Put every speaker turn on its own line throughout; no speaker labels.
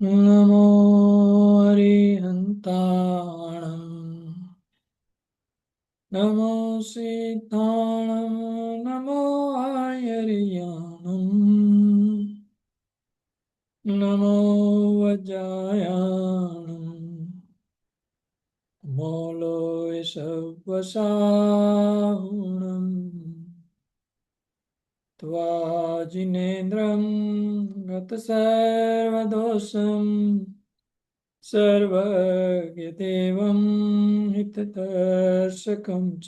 नमो अरिहन्ताणम् नमो सिद्धाणम् नमो आयर्याणम् नमो वज्रायाणम् नमो लोय सव्वसाहुणम् त्वाजिनेन्द्रं गतसर्वदोषम् सर्वज्ञदेवं हितदर्शकं च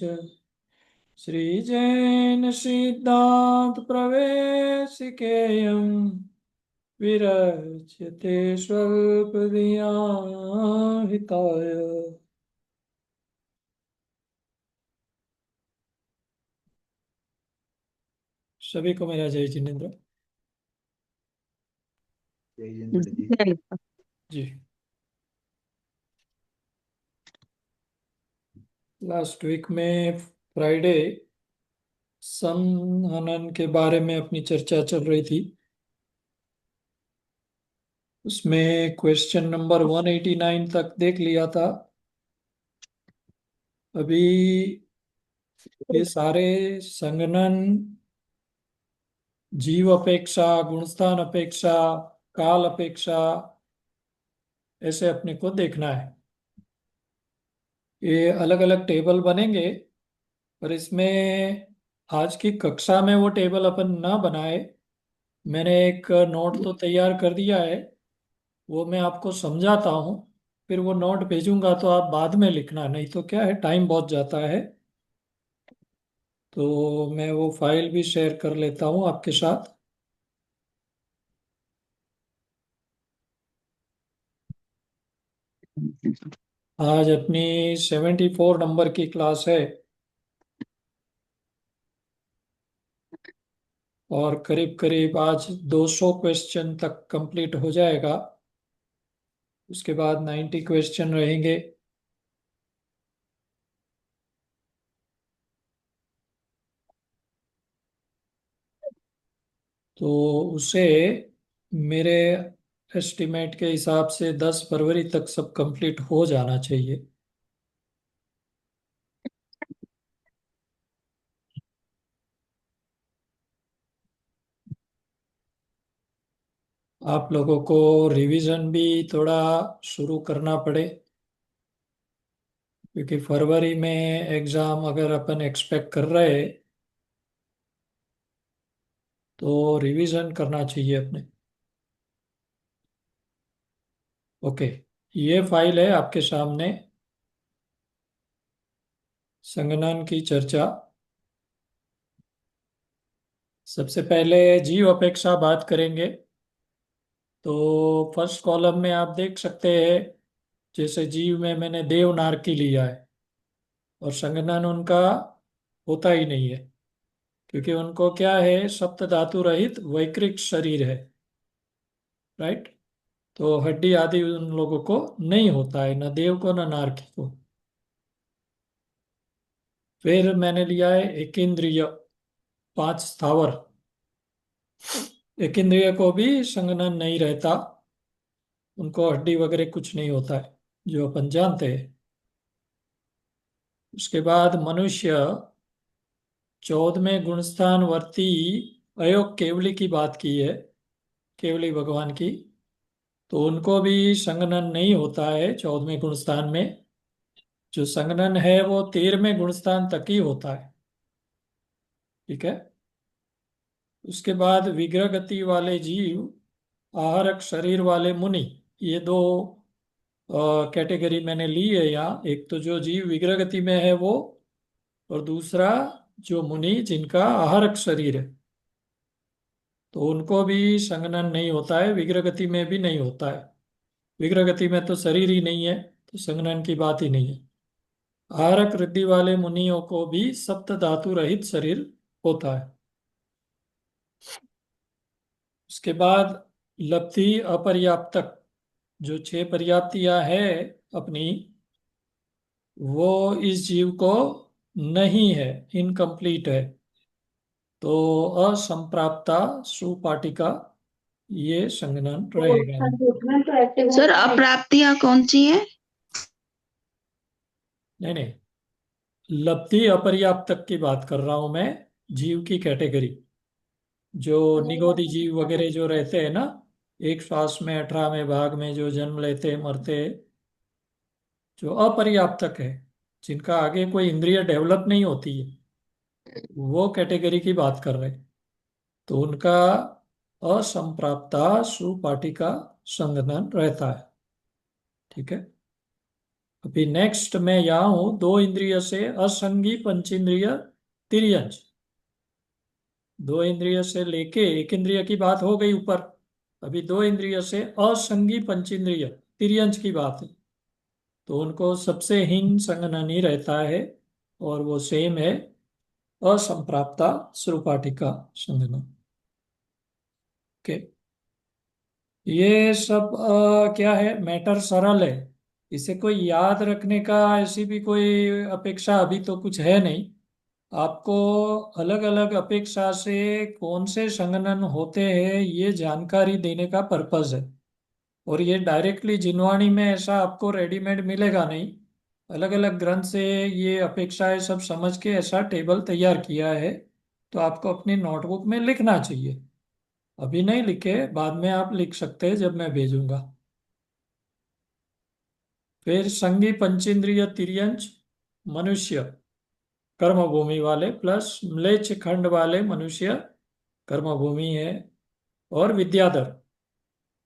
श्रीजैन सिद्धान्त प्रवेशिकेयं विरच्यते स्वल्पदीया हिताय। सभी को मेरा जय जिनेन्द्र
जय जिनेन्द्र जी।
जी। लास्ट वीक में फ्राइडे संहनन के बारे में अपनी चर्चा चल रही थी। उसमें क्वेश्चन नंबर 189 तक देख लिया था। अभी ये सारे संगणन जीव अपेक्षा, गुणस्थान अपेक्षा, काल अपेक्षा, ऐसे अपने को देखना है। ये अलग अलग टेबल बनेंगे, पर इसमें आज की कक्षा में वो टेबल अपन ना बनाए। मैंने एक नोट तो तैयार कर दिया है, वो मैं आपको समझाता हूँ, फिर वो नोट भेजूंगा तो आप बाद में लिखना, नहीं तो क्या है टाइम बहुत जाता है। तो मैं वो फाइल भी शेयर कर लेता हूँ आपके साथ। आज अपनी 74 नंबर की क्लास है और करीब करीब आज 200 क्वेश्चन तक कंप्लीट हो जाएगा। उसके बाद 90 क्वेश्चन रहेंगे। तो उसे मेरे एस्टिमेट के हिसाब से 10 फरवरी तक सब कंप्लीट हो जाना चाहिए। आप लोगों को रिवीजन भी थोड़ा शुरू करना पड़े, क्योंकि फरवरी में एग्ज़ाम अगर अपन एक्सपेक्ट कर रहे तो रिवीजन करना चाहिए अपने। ओके, ये फाइल है आपके सामने, संगणन की चर्चा। सबसे पहले जीव अपेक्षा बात करेंगे। तो फर्स्ट कॉलम में आप देख सकते हैं, जैसे जीव में मैंने देवनारकी लिया है और संगठन उनका होता ही नहीं है, क्योंकि उनको क्या है, सप्त धातु रहित वैकृत शरीर है, राइट। तो हड्डी आदि उन लोगों को नहीं होता है, न देव को न नारकी को। फिर मैंने लिया है एकेंद्रिय, 5 स्थावर। एकेंद्रिय को भी संगठन नहीं रहता, उनको हड्डी वगैरह कुछ नहीं होता है, जो अपन जानते हैं। उसके बाद मनुष्य, 14वें गुणस्थान वर्ती अयोग केवली की बात की है, केवली भगवान की। तो उनको भी संगनन नहीं होता है 14वें गुणस्थान में। जो संगनन है वो 13वें गुणस्थान तक ही होता है, ठीक है। उसके बाद विग्रह गति वाले जीव, आहारक शरीर वाले मुनि, ये दो कैटेगरी मैंने ली है यहाँ। एक तो जो जीव विग्रह गति में है वो, और दूसरा जो मुनि जिनका आहारक शरीर है, तो उनको भी संगनन नहीं होता है, विग्रह गति में भी नहीं होता है। विग्रह गति में तो शरीर ही नहीं है, तो संगनन की बात ही नहीं है। आहारक वृद्धि वाले मुनियों को भी सप्त धातु रहित शरीर होता है। उसके बाद लब्धि अपर्याप्तक, जो 6 पर्याप्तियां है अपनी, वो इस जीव को नहीं है, इनकम्प्लीट है। तो असंप्राप्ता सुपाटिका, ये संघनन रहेगा नहीं।
सर अप्राप्तियां कौन सी है?
नहीं नहीं, लब्धि अपर्याप्तक की बात कर रहा हूं मैं, जीव की कैटेगरी। जो निगोदी जीव वगैरह जो रहते हैं ना, एक श्वास में 18वें भाग में जो जन्म लेते मरते, जो अपर्याप्तक है, जिनका आगे कोई इंद्रिय डेवलप नहीं होती है, वो कैटेगरी की बात कर रहे हैं। तो उनका असंप्राप्ता सुपाटिका संघनन रहता है। ठीक है। अभी नेक्स्ट मैं यहाँ हूं, दो इंद्रिय से असंगी पंचेंद्रिय तिर्यंच। दो इंद्रिय से लेके एक इंद्रिय की बात हो गई ऊपर, अभी दो इंद्रिय से असंगी पंचेंद्रिय तिर्यंच की बात है। तो उनको सबसे हीन संघनन ही रहता है, और वो सेम है, असंप्राप्ता सुपाटिका संघनन। ओके। ये सब क्या है, मैटर सरल है, इसे कोई याद रखने का ऐसी भी कोई अपेक्षा अभी तो कुछ है नहीं। आपको अलग अलग अपेक्षा से कौन से संघनन होते हैं ये जानकारी देने का पर्पज है। और ये डायरेक्टली जिनवाणी में ऐसा आपको रेडीमेड मिलेगा नहीं। अलग अलग ग्रंथ से ये अपेक्षाएं सब समझ के ऐसा टेबल तैयार किया है। तो आपको अपनी नोटबुक में लिखना चाहिए। अभी नहीं लिखे, बाद में आप लिख सकते हैं जब मैं भेजूंगा। फिर संगी पंचेंद्रिय तिर्यंच मनुष्य कर्मभूमि वाले, प्लस म्लेच्छ खंड वाले मनुष्य कर्मभूमि है, और विद्याधर।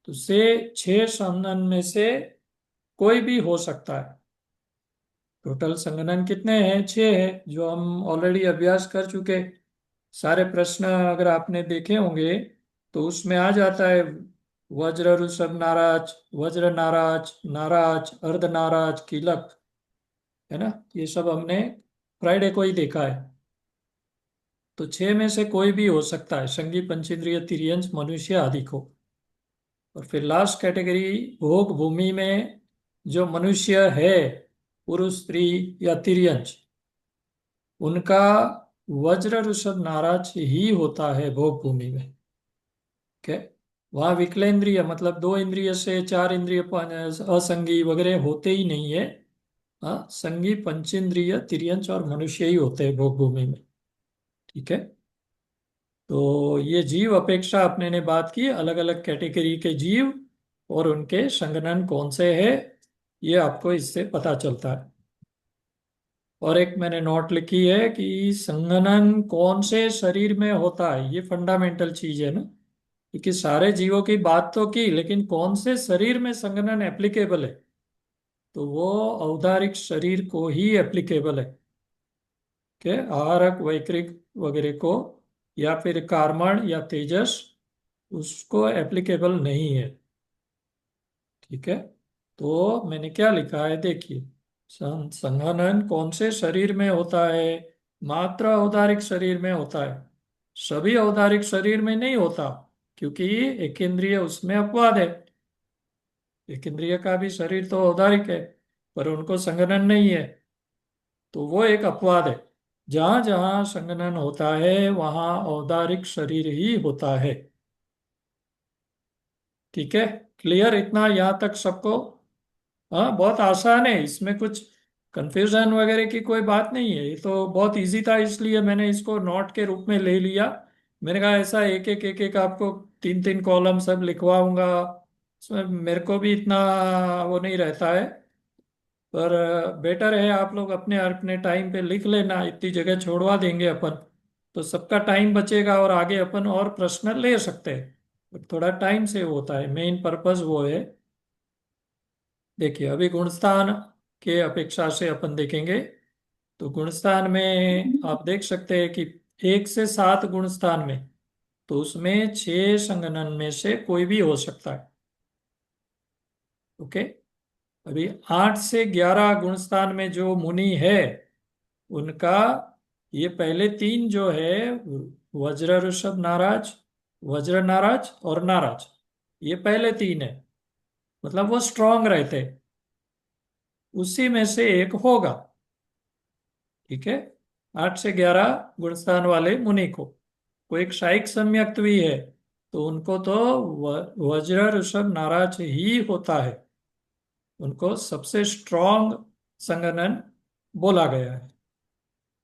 तो से छह संघनन में से कोई भी हो सकता है। टोटल संघनन कितने हैं? छह है, जो हम ऑलरेडी अभ्यास कर चुके। सारे प्रश्न अगर आपने देखे होंगे तो उसमें आ जाता है, वज्र ऋषभ नाराज, वज्र नाराज, नाराज, अर्ध नाराज, कीलक, है ना। ये सब हमने फ्राइडे को ही देखा है। तो छह में से कोई भी हो सकता है, संगी पंचेंद्रिय तिर्यंच मनुष्य आदि को। और फिर लास्ट कैटेगरी, भोग भूमि में जो मनुष्य है, पुरुष स्त्री या तिर्यंच, उनका वज्र ऋषभ नाराज ही होता है भोग भूमि में। क्या, वहां विकलेंद्रिय मतलब दो इंद्रिय से चार इंद्रिय असंगी वगैरह होते ही नहीं है। हाँ, संगी पंचेंद्रिय तिर्यंच और मनुष्य ही होते हैं भोग भूमि में। ठीक है। तो ये जीव अपेक्षा अपने ने बात की, अलग अलग कैटेगरी के जीव और उनके संघनन कौन से है, ये आपको इससे पता चलता है। और एक मैंने नोट लिखी है कि संघनन कौन से शरीर में होता है, ये फंडामेंटल चीज है ना। क्योंकि सारे जीवों की बात तो की, लेकिन कौन से शरीर में संघनन एप्लीकेबल है, तो वो औदारिक शरीर को ही एप्लीकेबल है। के आहारक वैक्रिक वगैरह को, या फिर कार्मण या तेजस, उसको एप्लीकेबल नहीं है। ठीक है। तो मैंने क्या लिखा है देखिए, संघनन कौन से शरीर में होता है? मात्र औदारिक शरीर में होता है। सभी औदारिक शरीर में नहीं होता, क्योंकि एक इंद्रिय उसमें अपवाद है। एक इंद्रिय का भी शरीर तो औदारिक है, पर उनको संघनन नहीं है, तो वो एक अपवाद है। जहां जहां संघनन होता है वहां औदारिक शरीर ही होता है। ठीक है। क्लियर इतना यहाँ तक सबको? हाँ, बहुत आसान है, इसमें कुछ कंफ्यूजन वगैरह की कोई बात नहीं है। ये तो बहुत इजी था, इसलिए मैंने इसको नोट के रूप में ले लिया। मैंने कहा ऐसा एक एक आपको तीन तीन कॉलम सब लिखवाऊंगा, इसमें मेरे को भी इतना वो नहीं रहता है। पर बेटर है आप लोग अपने अपने टाइम पे लिख लेना, इतनी जगह छोड़वा देंगे अपन, तो सबका टाइम बचेगा और आगे अपन और प्रश्न ले सकते हैं। थोड़ा टाइम सेव होता है, मेन पर्पस वो है। देखिए अभी गुणस्थान के अपेक्षा से अपन देखेंगे। तो गुणस्थान में आप देख सकते हैं कि 1 से 7 गुणस्थान में, तो उसमें 6 संगणन में से कोई भी हो सकता है। ओके। अभी 8 से 11 गुणस्थान में जो मुनि है, उनका ये पहले तीन जो है, वज्र ऋषभ नाराज, वज्र नाराज और नाराज, ये पहले तीन है, मतलब वो स्ट्रांग रहते हैं। उसी में से एक होगा। ठीक है। 8 से 11 गुणस्थान वाले मुनि को, वो एक शाइक सम्यक्त भी है, तो उनको तो वज्र ऋषभ नाराज ही होता है, उनको सबसे स्ट्रॉन्ग संघनन बोला गया है।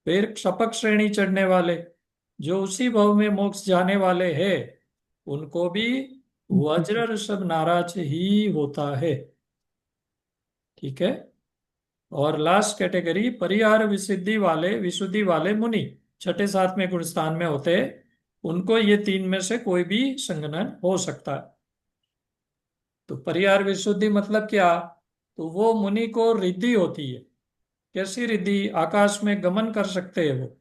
फिर क्षपक श्रेणी चढ़ने वाले जो उसी भव में मोक्ष जाने वाले हैं, उनको भी वज्र ऋषभ नाराज ही होता है। ठीक है। और लास्ट कैटेगरी परिहार विशुद्धि वाले मुनि, छठे सातवें गुण स्थान में होते हैं, उनको ये तीन में से कोई भी संघनन हो सकता है। तो परिहार विशुद्धि मतलब क्या? तो वो मुनि को रिद्धि होती है। कैसी रिद्धि? आकाश में गमन कर सकते हैं वो,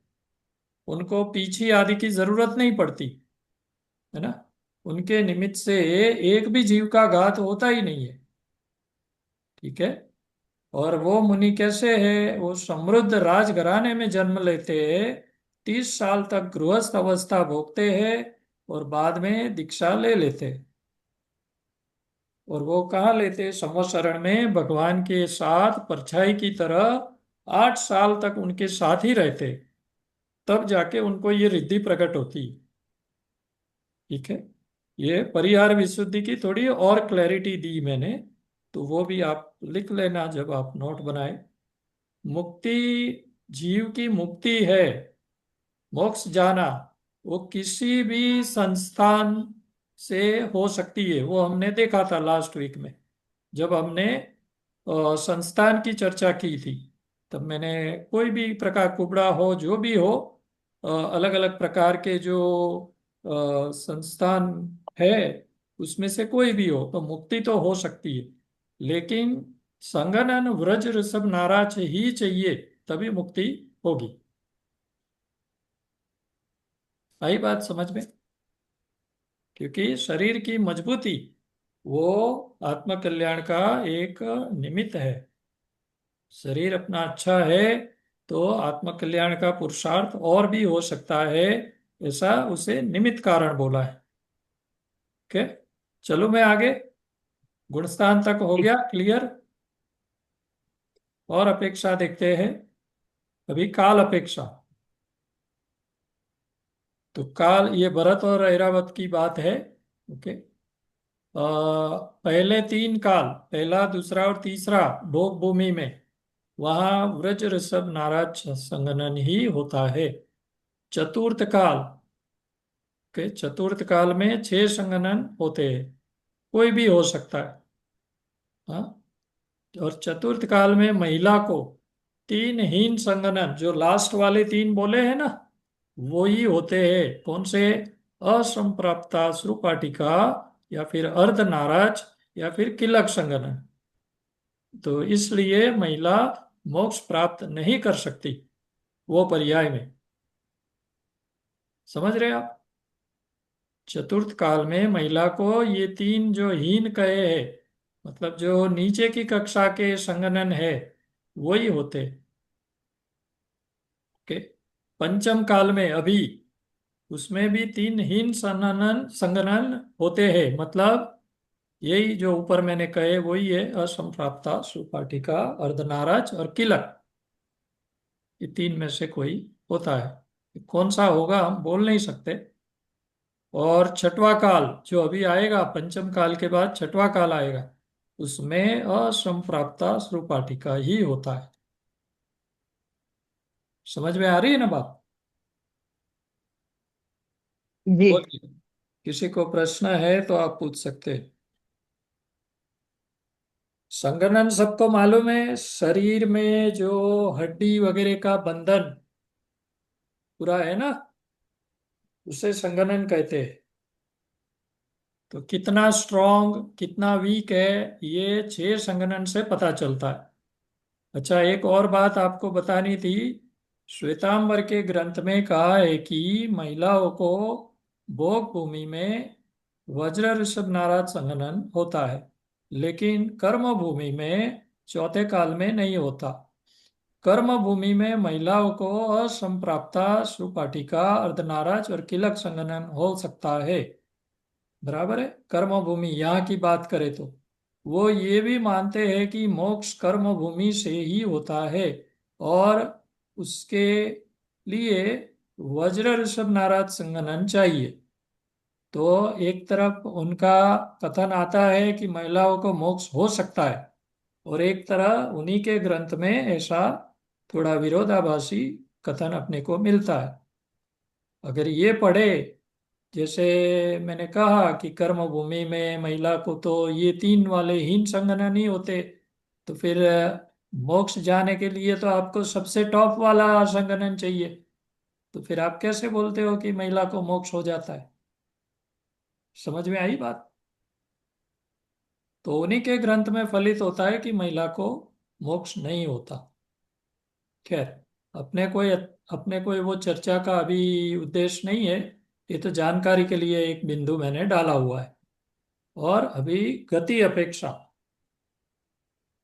उनको पीछे आदि की जरूरत नहीं पड़ती, है ना। उनके निमित्त से एक भी जीव का घात होता ही नहीं है। ठीक है। और वो मुनि कैसे है? वो समृद्ध राजघराने में जन्म लेते हैं, 30 साल तक गृहस्थ अवस्था भोगते हैं और बाद में दीक्षा ले लेते हैं। और वो कहाँ लेते हैं? संवत्सरण में भगवान के साथ परछाई की तरह 8 साल तक उनके साथ ही रहते, तब जाके उनको ये रिद्धि प्रकट होती है। ठीक है। ये परिहार विशुद्धि की थोड़ी और क्लैरिटी दी मैंने, तो वो भी आप लिख लेना जब आप नोट बनाए। मुक्ति, जीव की मुक्ति है, मोक्ष जाना, वो किसी भी संस्थान से हो सकती है। वो हमने देखा था लास्ट वीक में, जब हमने संस्थान की चर्चा की थी। तब मैंने कोई भी प्रकार, कुबड़ा हो जो भी हो, अलग अलग प्रकार के जो संस्थान है, उसमें से कोई भी हो तो मुक्ति तो हो सकती है, लेकिन संगनन व्रज ऋषभ नाराज ही चाहिए, तभी मुक्ति होगी। आई बात समझ में? क्योंकि शरीर की मजबूती वो आत्म कल्याण का एक निमित्त है। शरीर अपना अच्छा है तो आत्म कल्याण का पुरुषार्थ और भी हो सकता है, ऐसा उसे निमित्त कारण बोला है। ओके, चलो मैं आगे। गुणस्थान तक हो गया क्लियर। और अपेक्षा देखते हैं। अभी काल अपेक्षा। तो काल, ये भरत और ऐरावत की बात है। ओके। पहले तीन काल, पहला दूसरा और तीसरा भोग भूमि में, वहां व्रज ऋषभ नाराज संगनन ही होता है। चतुर्थ काल के, चतुर्थ काल में 6 संगनन होते हैं, कोई भी हो सकता है। हाँ। और चतुर्थ काल में महिला को तीन हीन संगनन, जो लास्ट वाले तीन बोले हैं ना, वो ही होते हैं। कौन से? असंप्राप्ता श्रुपाटिका, या फिर अर्ध नाराज, या फिर किलक संगनन। तो इसलिए महिला मोक्ष प्राप्त नहीं कर सकती वो पर्याय में। समझ रहे आप? चतुर्थ काल में महिला को ये तीन जो हीन कहे हैं, मतलब जो नीचे की कक्षा के संगनन है, वही होते। के पंचम काल में अभी, उसमें भी तीन हीन संगनन संगनन होते हैं, मतलब यही जो ऊपर मैंने कहे वही है। असंप्राप्ता सुपाटिका, अर्धनाराज और किलक, ये तीन में से कोई होता है। कौन सा होगा हम बोल नहीं सकते। और छठवा काल जो अभी आएगा, पंचम काल के बाद छठवा काल आएगा, उसमें असंप्राप्ता सुपाटिका ही होता है। समझ में आ रही है ना बात?
जी।
बोलिए, किसी को प्रश्न है तो आप पूछ सकते हैं। संगनन सबको मालूम है, शरीर में जो हड्डी वगैरह का बंधन पूरा है ना, उसे संगनन कहते हैं। तो कितना स्ट्रॉन्ग कितना वीक है, ये 6 संगनन से पता चलता है। अच्छा, एक और बात आपको बतानी थी। श्वेतांबर के ग्रंथ में कहा है कि महिलाओं को भोग भूमि में वज्र ऋषभ नाराज संघनन होता है, लेकिन कर्म भूमि में चौथे काल में नहीं होता। कर्म भूमि में महिलाओं को असंप्राप्ता सुपाटिका, अर्धनाराज और किलक संघनन हो सकता है। बराबर है। कर्म भूमि यहाँ की बात करें तो वो ये भी मानते हैं कि मोक्ष कर्म भूमि से ही होता है, और उसके लिए वज्र ऋषभ नाराज संगनन चाहिए। तो एक तरफ उनका कथन आता है कि महिलाओं को मोक्ष हो सकता है, और एक तरह उन्हीं के ग्रंथ में ऐसा थोड़ा विरोधाभासी कथन अपने को मिलता है। अगर ये पढ़े, जैसे मैंने कहा कि कर्म भूमि में महिला को तो ये तीन वाले हीन संगना नहीं होते, तो फिर मोक्ष जाने के लिए तो आपको सबसे टॉप वाला संगठन चाहिए। तो फिर आप कैसे बोलते हो कि महिला को मोक्ष हो जाता है? समझ में आई बात? तो उन्हीं के ग्रंथ में फलित होता है कि महिला को मोक्ष नहीं होता। खैर, अपने कोई वो चर्चा का अभी उद्देश्य नहीं है। ये तो जानकारी के लिए एक बिंदु मैंने डाला हुआ है। और अभी गति अपेक्षा,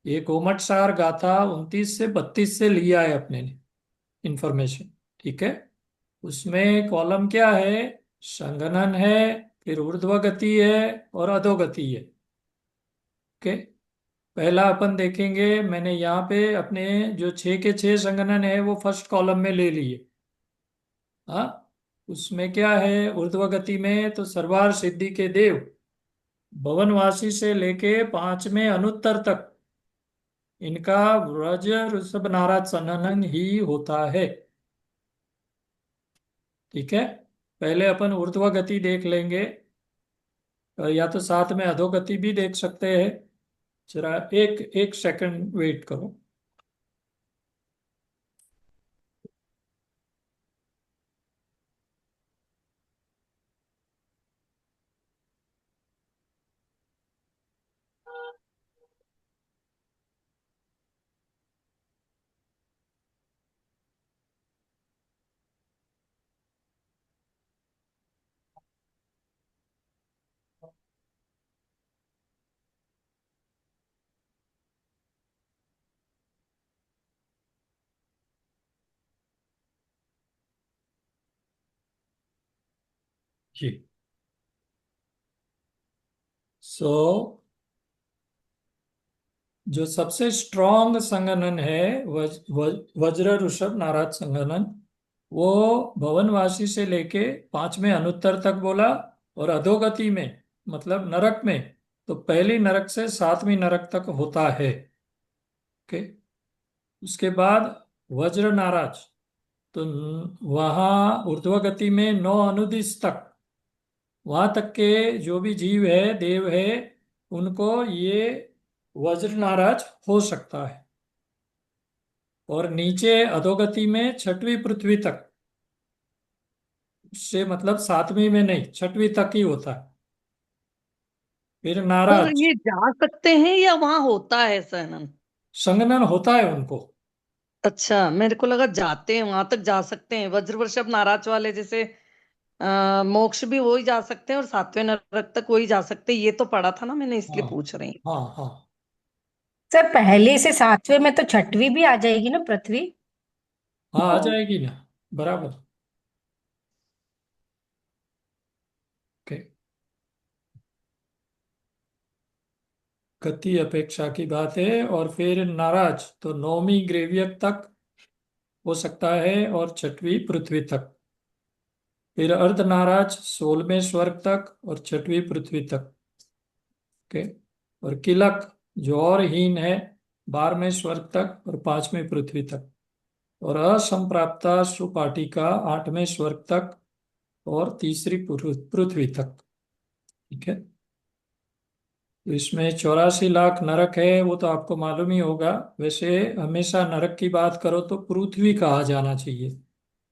ये गोमटसार गाथा 29 से 32 से लिया है अपने ने इंफॉर्मेशन। ठीक है। उसमें कॉलम क्या है? संघनन है, फिर ऊर्ध्व गति है, और अधोगति है। ओके। पहला अपन देखेंगे, मैंने यहाँ पे अपने जो 6 के 6 संघनन है वो फर्स्ट कॉलम में ले लिए। हाँ। उसमें क्या है? ऊर्ध्व गति में तो सर्वार सिद्धि के देव भवनवासी से लेके 5वें अनुत्तर तक इनका व्रज ऋषभ नारद संघनन ही होता है। ठीक है। पहले अपन ऊर्ध्व गति देख लेंगे, या तो साथ में अधोगति भी देख सकते हैं। जरा एक एक सेकंड वेट करो। जी। सो जो सबसे स्ट्रॉन्ग संघनन है वज्र ऋषभ नारद संघनन, वो भवनवासी से लेके 5वें अनुत्तर तक बोला। और अधोगति में मतलब नरक में तो पहली नरक से 7वीं नरक तक होता है। ओके। उसके बाद वज्र नाराज, तो वहाँ ऊर्ध्व गति में 9 अनुदिश तक, वहां तक के जो भी जीव है, देव है, उनको ये वज्र नाराज हो सकता है। और नीचे अधोगति में 6वीं पृथ्वी तक, उससे मतलब 7वीं में नहीं, 6वीं तक ही होता है। फिर
सर
नाराज
ये जा सकते हैं या वहां होता है सहनन?
संगनन होता है उनको।
अच्छा, मेरे को लगा जाते हैं वहां तक, जा सकते हैं वज्र वृषभ नाराज वाले जैसे। मोक्ष भी वही जा सकते हैं और 7वें नरक तक वही जा सकते हैं, ये तो पढ़ा था ना मैंने,
हाँ
इसलिए पूछ रही हूँ।
हाँ हाँ।
सर पहले से 7वें में तो 6वीं भी आ जाएगी ना, पृथ्वी।
हाँ, आ जाएगी ना। बराबर। ओके। गति अपेक्षा की बात है। और फिर नाराज तो 9वीं ग्रेवियत तक हो सकता है, और 6वीं पृथ्वी तक। फिर अर्धनाराज 16वें स्वर्ग तक और 6वीं पृथ्वी तक। ओके। और किलक जो और हीन है, 12वें स्वर्ग तक और 5वें पृथ्वी तक। और असंप्राप्ता सुपाटिका 8वें स्वर्ग तक और तीसरी पृथ्वी तक। ठीक है। तो इसमें 84 लाख नरक है, वो तो आपको मालूम ही होगा। वैसे हमेशा नरक की बात करो तो पृथ्वी कहा जाना चाहिए,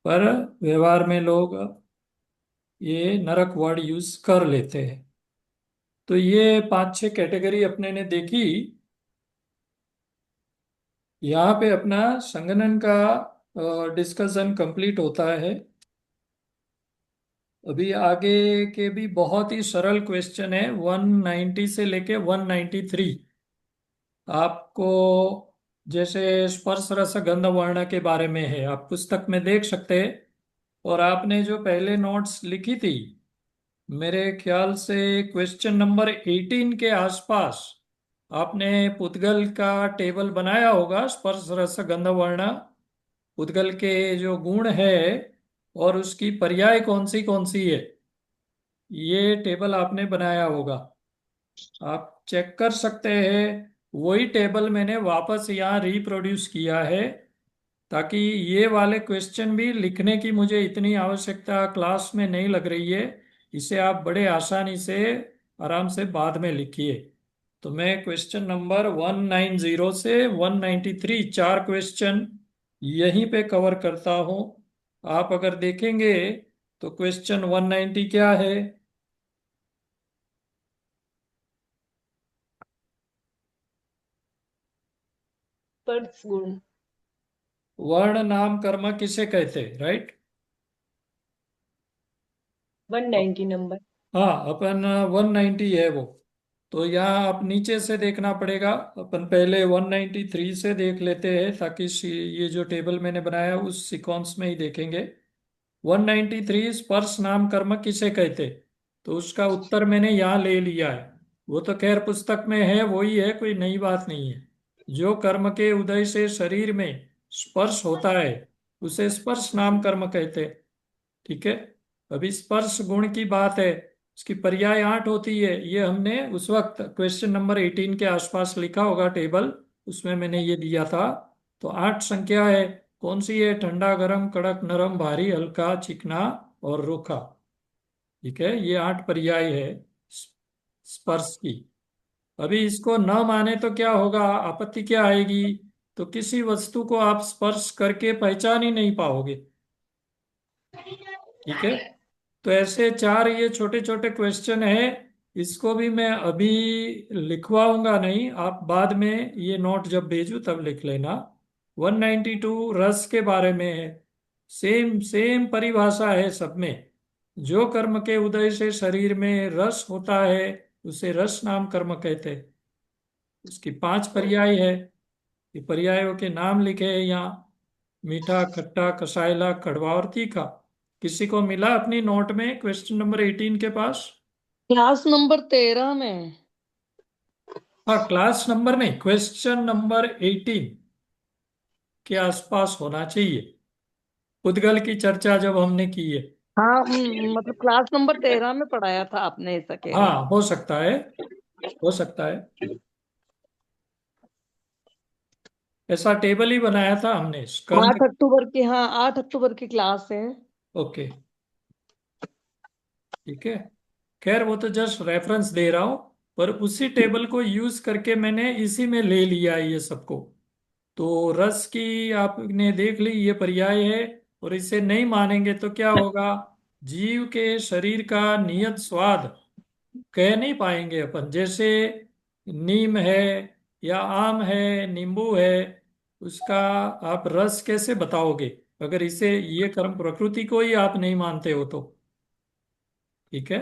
पर व्यवहार में लोग ये नरक वर्ड यूज कर लेते हैं। तो ये 5 6 कैटेगरी अपने ने देखी। यहाँ पे अपना संगणन का डिस्कशन कंप्लीट होता है। अभी आगे के भी बहुत ही सरल क्वेश्चन है, 190 से लेके 193। आपको जैसे स्पर्श रस गंध वर्ण के बारे में है, आप पुस्तक में देख सकते हैं। और आपने जो पहले नोट्स लिखी थी, मेरे ख्याल से क्वेश्चन नंबर 18 के आसपास आपने पुद्गल का टेबल बनाया होगा। स्पर्श रस गंध वर्ण, पुद्गल के जो गुण है और उसकी पर्याय कौन सी है, ये टेबल आपने बनाया होगा, आप चेक कर सकते हैं। वही टेबल मैंने वापस यहाँ रिप्रोड्यूस किया है, ताकि ये वाले क्वेश्चन भी लिखने की मुझे इतनी आवश्यकता क्लास में नहीं लग रही है। इसे आप बड़े आसानी से आराम से बाद में लिखिए। तो मैं क्वेश्चन नंबर 190 से 193 चार क्वेश्चन यहीं पे कवर करता हूँ। आप अगर देखेंगे तो क्वेश्चन 190 क्या है?
स्पर्श गुण।
वर्ण नाम कर्म किसे कहते, राइट?
190 नंबर।
हाँ, अपन 190 है वो। तो यहाँ आप नीचे से देखना पड़ेगा। अपन पहले 193 से देख लेते हैं, ताकि ये जो टेबल मैंने बनाया उस सीक्वेंस में ही देखेंगे। 193 स्पर्श नाम कर्म किसे कहते, तो उसका उत्तर मैंने यहाँ ले लिया है। वो तो खैर पुस्तक में है, वही है, कोई नई बात नहीं है। जो कर्म के उदय से शरीर में स्पर्श होता है उसे स्पर्श नाम कर्म कहते। ठीक है। अभी स्पर्श गुण की बात है, इसकी पर्याय 8 होती है। ये हमने उस वक्त क्वेश्चन नंबर 18 के आसपास लिखा होगा टेबल, उसमें मैंने ये दिया था। तो 8 संख्या है, कौन सी है? ठंडा, गरम, कड़क, नरम, भारी, हल्का, चिकना और रूखा। ठीक है, ये 8 पर्याय है स्पर्श की। अभी इसको न माने तो क्या होगा, आपत्ति क्या आएगी? तो किसी वस्तु को आप स्पर्श करके पहचान ही नहीं पाओगे। ठीक है। तो ऐसे चार ये छोटे छोटे क्वेश्चन है। इसको भी मैं अभी लिखवाऊंगा नहीं, आप बाद में ये नोट जब भेजूं तब लिख लेना। 192 रस के बारे में है। सेम सेम परिभाषा है सब में। जो कर्म के उदय से शरीर में रस होता है उसे रस नाम कर्म कहते हैं। उसकी 5 पर्याय है। ये पर्यायों के नाम लिखे हैं यहाँ: मीठा, खट्टा, कसायला, कड़वा और तीखा। किसी को मिला अपनी नोट में क्वेश्चन नंबर 18 के पास?
क्लास नंबर 13 में।
हाँ, क्लास नंबर नहीं, क्वेश्चन नंबर 18 के आसपास होना चाहिए। उद्गल की चर्चा जब हमने की है।
हाँ मतलब क्लास नंबर 13 में पढ़ाया था आपने, ऐसा कह रहे
हाँ,
हैं।
हो सकता है, हो सकता है। ऐसा टेबल ही बनाया था हमने, स्कंद।
8 अक्टूबर की, हाँ 8 अक्टूबर की क्लास है।
ओके, ठीक है। खैर वो तो जस्ट रेफरेंस दे रहा हूं, पर उसी टेबल को यूज करके मैंने इसी में ले लिया है ये सबको। तो रस की आपने देख ली, ये पर्याय है। और इसे नहीं मानेंगे तो क्या होगा? जीव के शरीर का नियत स्वाद कह नहीं पाएंगे अपन। जैसे नीम है या आम है, नींबू है, उसका आप रस कैसे बताओगे अगर इसे, ये कर्म प्रकृति को ही आप नहीं मानते हो तो? ठीक है।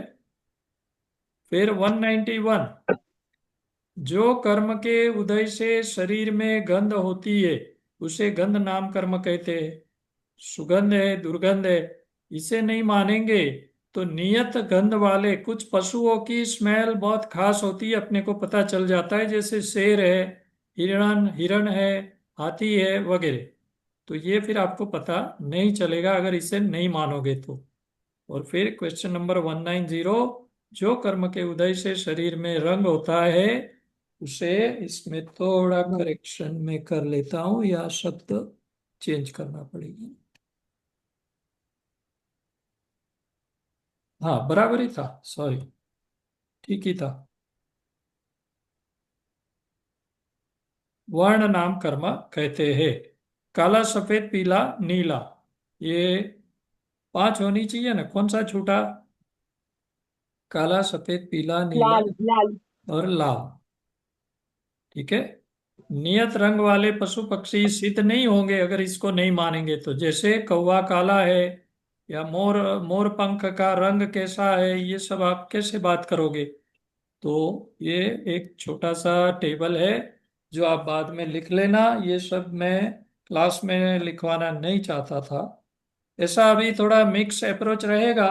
फिर 191, जो कर्म के उदय से शरीर में गंध होती है उसे गंध नाम कर्म कहते हैं। सुगंध है, दुर्गंध है, इसे नहीं मानेंगे तो नियत गंध वाले कुछ पशुओं की स्मेल बहुत खास होती है, अपने को पता चल जाता है, जैसे शेर है, हिरण हिरण है, हाथी है वगैरह। तो ये फिर आपको पता नहीं चलेगा अगर इसे नहीं मानोगे तो। और फिर क्वेश्चन नंबर 190, जो कर्म के उदय से शरीर में रंग होता है उसे, इसमें थोड़ा करेक्शन में कर लेता हूं, या शब्द चेंज करना पड़ेगा। हाँ, बराबर ही था, सॉरी, ठीक ही था। वर्ण नाम कर्म कहते हैं। काला, सफेद, पीला, नीला, ये 5 होनी चाहिए ना, कौन सा छूटा? काला, सफेद, पीला, नीला
लाल लाल।
और लाल। ठीक है। नियत रंग वाले पशु पक्षी सिद्ध नहीं होंगे अगर इसको नहीं मानेंगे तो। जैसे कौवा काला है, या मोर, मोर पंख का रंग कैसा है, ये सब आप कैसे बात करोगे? तो ये एक छोटा सा टेबल है जो आप बाद में लिख लेना। ये सब मैं क्लास में लिखवाना नहीं चाहता था। ऐसा अभी थोड़ा मिक्स अप्रोच रहेगा।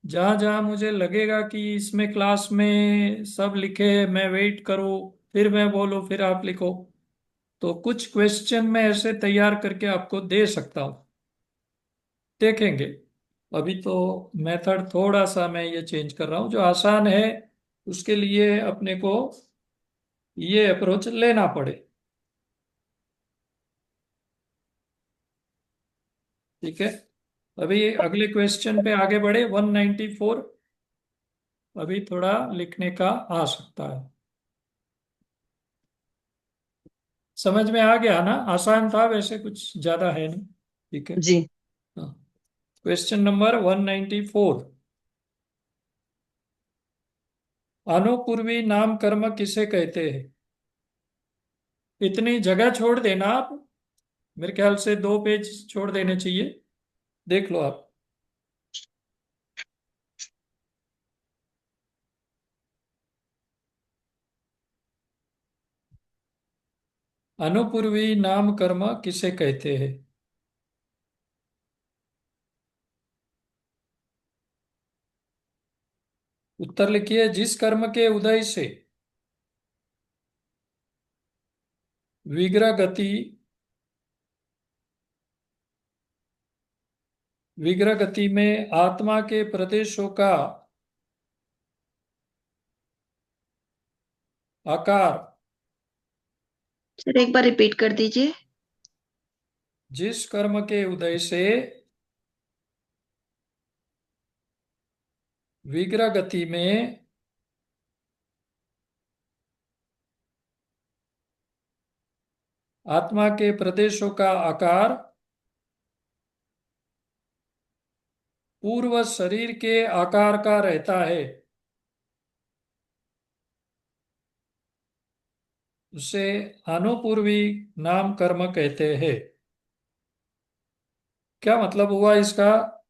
जहाँ जहाँ मुझे लगेगा कि इसमें क्लास में सब लिखे, मैं वेट करूँ, फिर मैं बोलूँ, फिर आप लिखो, तो कुछ क्वेश्चन मैं ऐसे तैयार करके आपको दे सकता हूँ, देखेंगे। अभी तो मेथड थोड़ा सा मैं ये चेंज कर रहा हूँ, जो आसान है उसके लिए अपने को ये अप्रोच लेना पड़े। ठीक है, अभी अगले क्वेश्चन पे आगे बढ़े। 194 अभी थोड़ा लिखने का आ सकता है। समझ में आ गया ना? आसान था वैसे, कुछ ज्यादा है नहीं। ठीक है।
जी।
हाँ, क्वेश्चन नंबर 194। अनुपूर्वी नाम कर्म किसे कहते हैं? इतनी जगह छोड़ देना आप, मेरे ख्याल से 2 पेज छोड़ देने चाहिए। देख लो आप। अनुपूर्वी नाम कर्म किसे कहते हैं? उत्तर लिखिए। जिस कर्म के उदय से विग्रह गति विग्रह गति में आत्मा के प्रदेशों का आकार,
सर एक बार रिपीट कर दीजिए।
जिस कर्म के उदय से विग्रह गति में आत्मा के प्रदेशों का आकार पूर्व शरीर के आकार का रहता है, उसे अनुपूर्वी नाम कर्म कहते हैं। क्या मतलब हुआ इसका?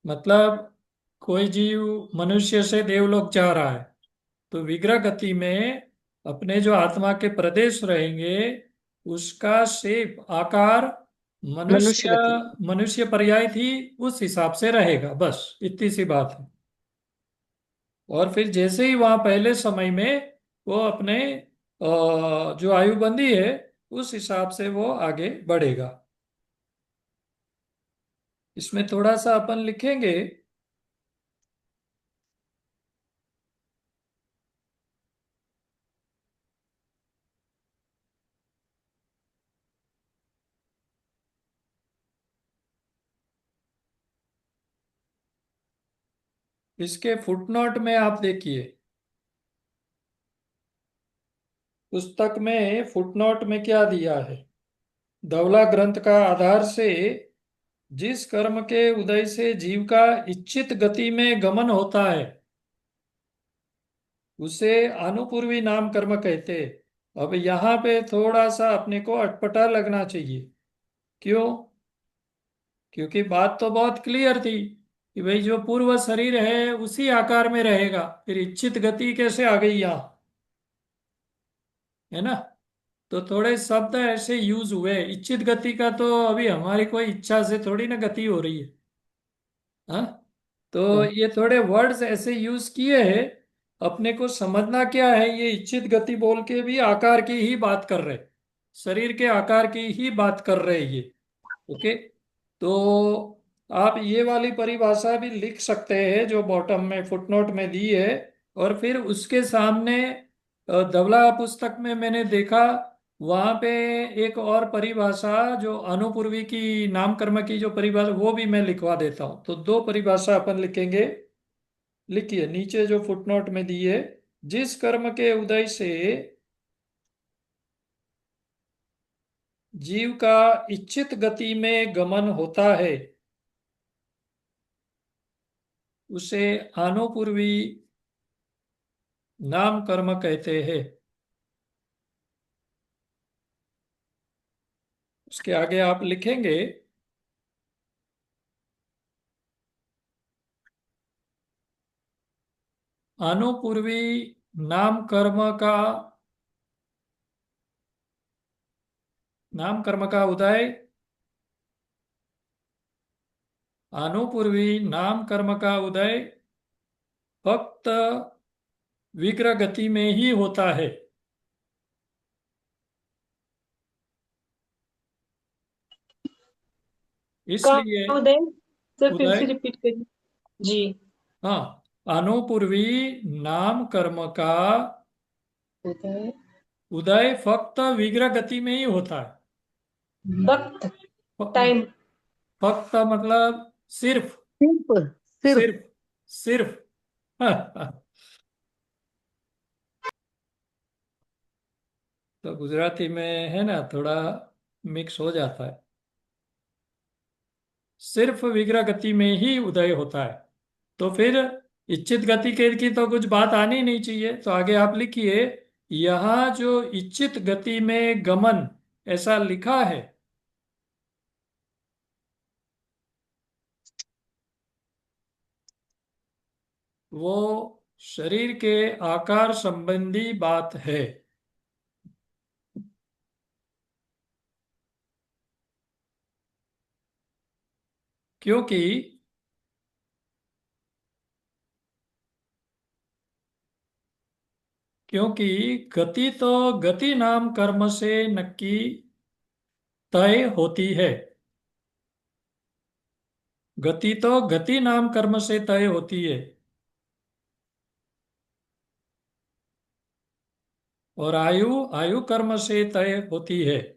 मतलब कोई जीव मनुष्य से देवलोक जा रहा है, तो विग्रह गति में अपने जो आत्मा के प्रदेश रहेंगे, उसका शेप, आकार
मनुष्य
मनुष्य
गति।
मनुष्य पर्याय थी उस हिसाब से रहेगा। बस इतनी सी बात है। और फिर जैसे ही वहां पहले समय में वो अपने जो आयु बंधी है उस हिसाब से वो आगे बढ़ेगा। इसमें थोड़ा सा अपन लिखेंगे। इसके फुटनोट में आप देखिए, पुस्तक में फुटनोट में क्या दिया है। धवला ग्रंथ का आधार से जिस कर्म के उदय से जीव का इच्छित गति में गमन होता है, उसे अनुपूर्वी नाम कर्म कहते हैं। अब यहाँ पे थोड़ा सा अपने को अटपटा लगना चाहिए। क्यों? क्योंकि बात तो बहुत क्लियर थी कि भाई जो पूर्व शरीर है उसी आकार में रहेगा, फिर इच्छित गति कैसे आ गई यहाँ? है ना? तो थोड़े शब्द ऐसे यूज हुए। इच्छित गति का तो अभी हमारी कोई इच्छा से थोड़ी ना गति हो रही है। हाँ, तो
अच्छा।
ये थोड़े वर्ड्स ऐसे यूज किए हैं। अपने को समझना क्या है, ये इच्छित गति बोल के भी आकार की ही बात कर रहे, शरीर के आकार की ही बात कर रहे ये। ओके, तो आप ये वाली परिभाषा भी लिख सकते हैं जो बॉटम में फुटनोट में दी है। और फिर उसके सामने धवला पुस्तक में मैंने देखा, वहां पे एक और परिभाषा जो अनुपूर्वी की नामकर्म की जो परिभाषा, वो भी मैं लिखवा देता हूं। तो 2 परिभाषा अपन लिखेंगे। लिखिए नीचे जो फुटनोट में दी है। जिस कर्म के उदय से जीव का इच्छित गति में गमन होता है, उसे अनुपूर्वी नाम कर्म कहते हैं। उसके आगे आप लिखेंगे, अनुपूर्वी नाम कर्म का उदय अनुपूर्वी नाम कर्म का उदय फक्त विग्रह गति में ही होता है। इसलिए
कहाँ उदय? सर फिर
उदय,
से रिपीट करिए। जी।
हाँ, अनुपूर्वी नाम कर्म का
उदय।
उदय फक्त विग्रह गति में ही होता है।
वक्त।
फ-
टाइम।
फक्त मतलब सिर्फ,
सिर्फ सिर्फ।
सिर्फ, सिर्फ। तो गुजराती में है ना, थोड़ा मिक्स हो जाता है। सिर्फ विग्रह गति में ही उदय होता है। तो फिर इच्छित गति के की तो कुछ बात आनी नहीं चाहिए। तो आगे आप लिखिए, यहाँ जो इच्छित गति में गमन ऐसा लिखा है, वो शरीर के आकार संबंधी बात है। क्योंकि क्योंकि गति तो गति नाम कर्म से नक्की तय होती है। गति तो गति नाम कर्म से तय होती है। और आयु आयु कर्म से तय होती है।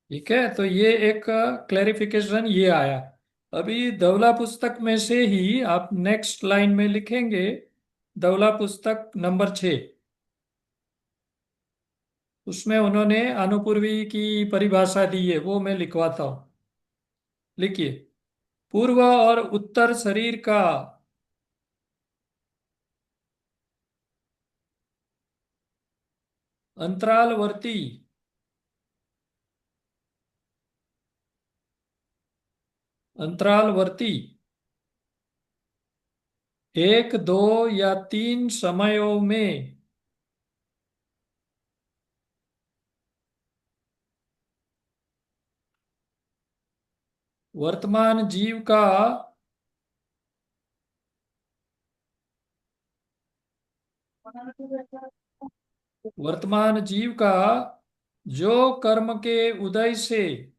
ठीक है, तो ये एक क्लैरिफिकेशन ये आया। अभी धवला पुस्तक में से ही आप नेक्स्ट लाइन में लिखेंगे, धवला पुस्तक नंबर 6, उसमें उन्होंने अनुपूर्वी की परिभाषा दी है, वो मैं लिखवाता हूं। लिखिए, पूर्व और उत्तर शरीर का अंतरालवर्ती अंतरालवर्ती एक, दो या तीन समयों में वर्तमान जीव का वर्तमान जीव का जो कर्म के उदय से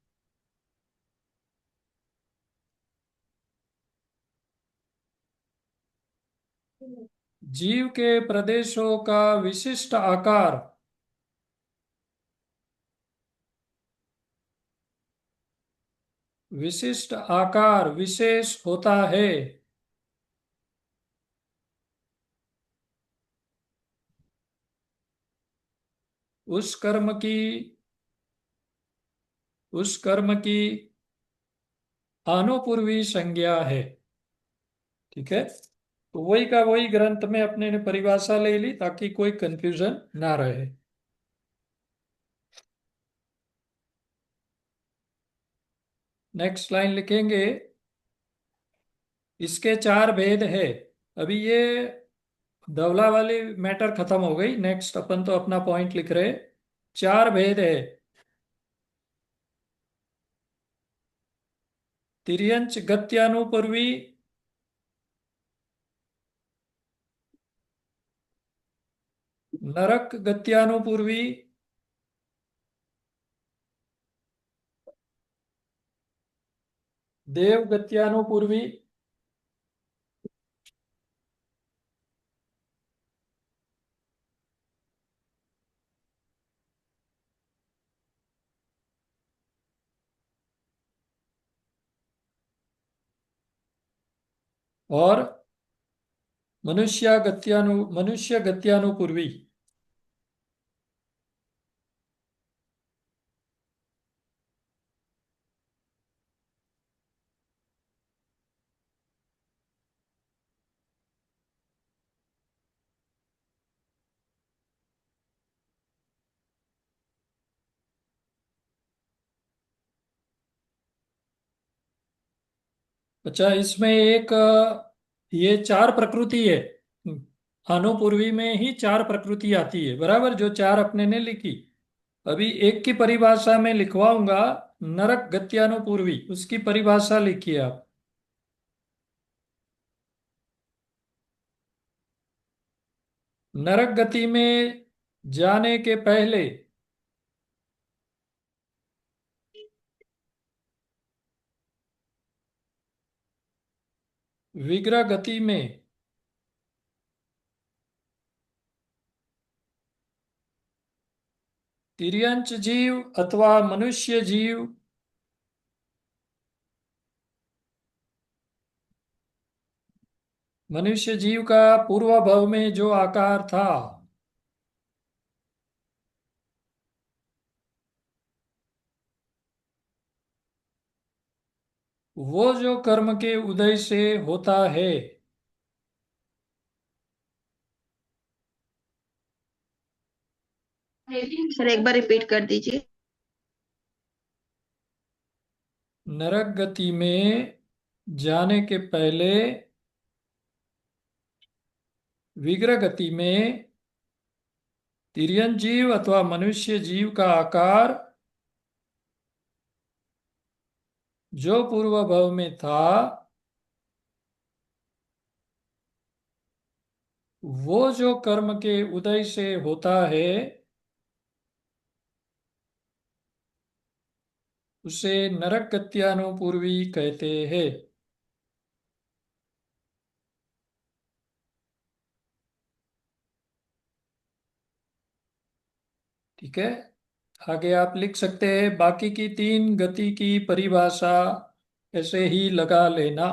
जीव के प्रदेशों का विशिष्ट आकार विशेष होता है, उस कर्म की उस कर्म की अनुपूर्वी संज्ञा है। ठीक है, तो वही का वही ग्रंथ में अपने ने परिभाषा ले ली ताकि कोई कंफ्यूजन ना रहे। नेक्स्ट लाइन लिखेंगे, इसके चार भेद है। अभी ये धवला वाली मैटर खत्म हो गई। नेक्स्ट अपन तो अपना पॉइंट लिख रहे। चार भेद है। तिर्यंच गत्यानुपूर्वी, नरक गत्यानुपूर्वी, देव गत्यानुपूर्वी और मनुष्य गत्यानुपूर्वी। अच्छा, इसमें एक ये चार प्रकृति है। अनुपूर्वी में ही चार प्रकृति आती है, बराबर, जो चार अपने ने लिखी। अभी एक की परिभाषा में लिखवाऊंगा, नरक गत्यानुपूर्वी, उसकी परिभाषा लिखिए आप। नरक गति में जाने के पहले विग्रह गति में तिर्यंच जीव अथवा मनुष्य जीव मनुष्य जीव का पूर्व भव में जो आकार था वो जो कर्म के उदय से होता है
सर एक बार रिपीट कर दीजिए।
नरक गति में जाने के पहले विग्रह गति में तिर्यन जीव अथवा मनुष्य जीव का आकार जो पूर्व भव में था वो जो कर्म के उदय से होता है उसे नरक गत्यानुपूर्वी कहते हैं। ठीक है, आगे आप लिख सकते हैं बाकी की तीन गति की परिभाषा ऐसे ही लगा लेना।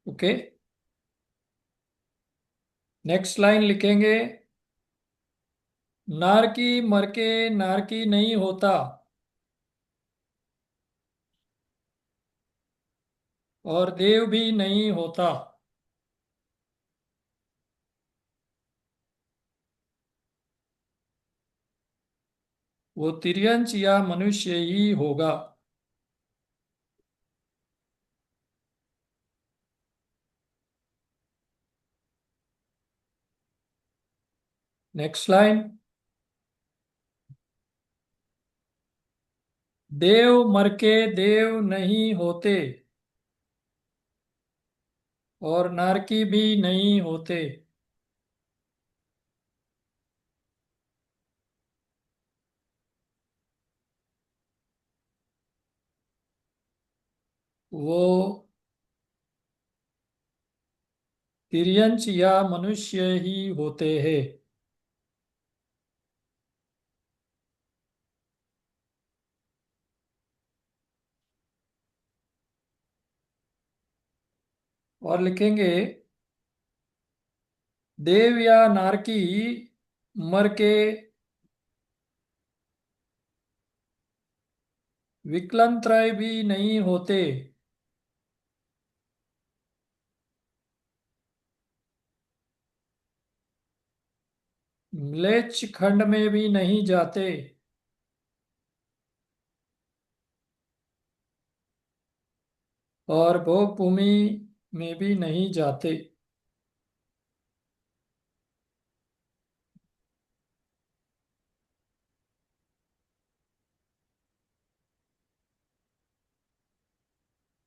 ओके, नेक्स्ट लाइन लिखेंगे। नारकी मर के नारकी नहीं होता और देव भी नहीं होता। वो तिर्यंच या मनुष्य ही होगा। Next line. देव मर के देव नहीं होते और नारकी भी नहीं होते। वो तिर्यंच या मनुष्य ही होते हैं। और लिखेंगे देव या नारकी मर के विकलंत्रय भी नहीं होते म्लेच्छ खंड में भी नहीं जाते और भोग भूमि में भी नहीं जाते।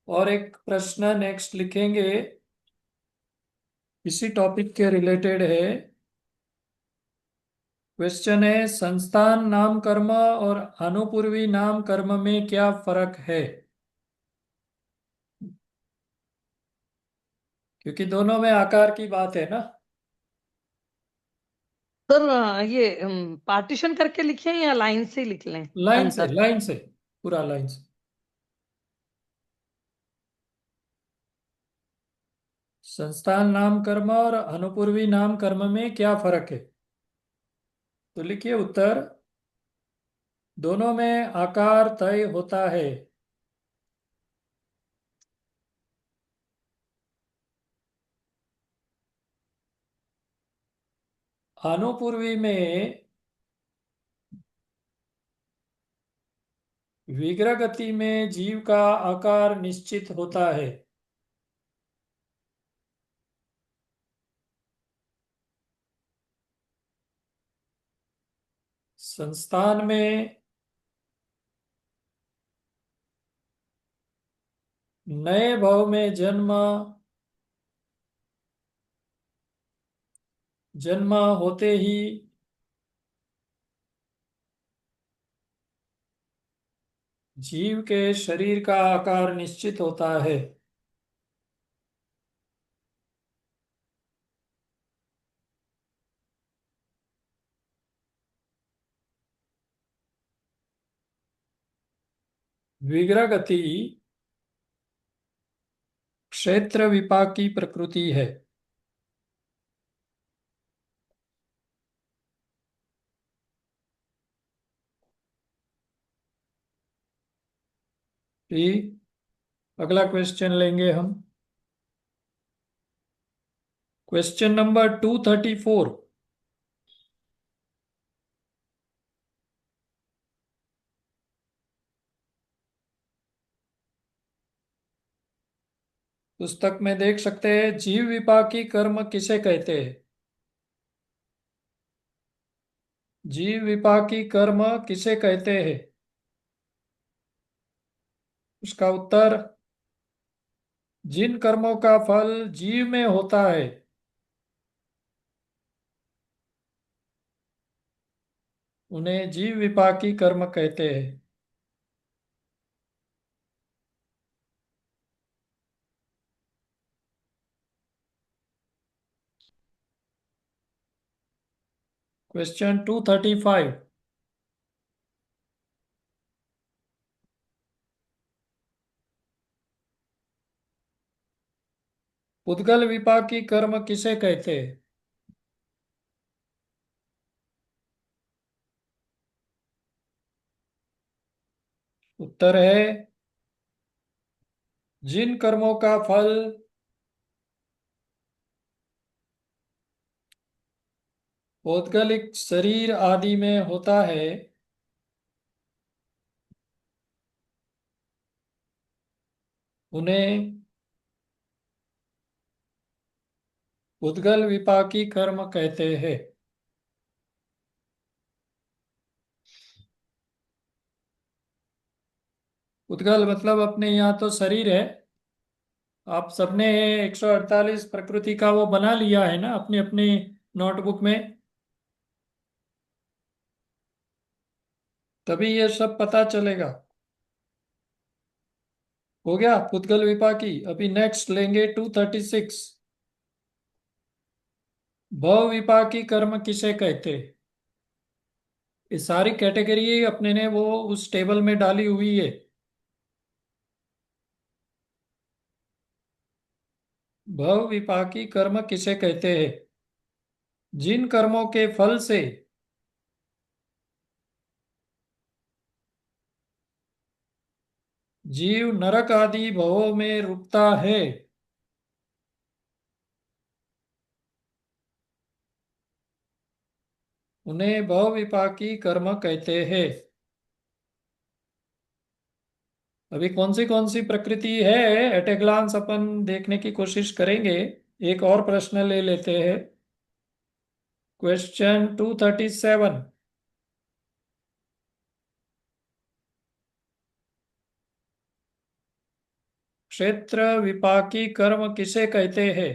और एक प्रश्न नेक्स्ट लिखेंगे इसी टॉपिक के रिलेटेड है। क्वेश्चन है संस्थान नाम कर्म और अनुपूर्वी नाम कर्म में क्या फर्क है। क्योंकि दोनों में आकार की बात है ना।
सर ये पार्टीशन करके लिखे या लाइन से ही लिख लें आंसर?
लाइन से पूरा लाइन से। संस्थान नाम कर्म और अनुपूर्वी नाम कर्म में क्या फर्क है। तो लिखिए उत्तर। दोनों में आकार तय होता है। अनुपूर्वी में विग्रह गति में जीव का आकार निश्चित होता है। संस्थान में नए भाव में जन्म होते ही जीव के शरीर का आकार निश्चित होता है। विग्रह गति क्षेत्र विपाकी प्रकृति है। ठीक, अगला क्वेश्चन लेंगे हम। Question number 234। पुस्तक में देख सकते हैं, जीव विपाकी कर्म किसे कहते हैं? जीव विपाकी कर्म किसे कहते हैं? उसका उत्तर, जिन कर्मों का फल जीव में होता है उन्हें जीव विपाकी कर्म कहते हैं। क्वेश्चन 235। पुद्गल विपाकी कर्म किसे कहते हैं? उत्तर है, जिन कर्मों का फल पौद्गलिक शरीर आदि में होता है उन्हें पुद्गल विपाकी कर्म कहते हैं। पुद्गल मतलब अपने यहाँ तो शरीर है। आप सबने 148 प्रकृति का वो बना लिया है ना अपने अपने नोटबुक में, तभी ये सब पता चलेगा। हो गया पुद्गल विपाकी। अभी नेक्स्ट लेंगे 236। भव विपाकी कर्म किसे कहते? ये सारी कैटेगरी अपने ने वो उस टेबल में डाली हुई है। भव विपाकी कर्म किसे कहते हैं? जिन कर्मों के फल से जीव नरक आदि भवों में रुकता है उन्हें भव विपाकी कर्म कहते हैं। अभी कौन सी प्रकृति है एट ए ग्लांस अपन देखने की कोशिश करेंगे। एक और प्रश्न ले लेते हैं। क्वेश्चन 237। क्षेत्र विपाकी कर्म किसे कहते हैं?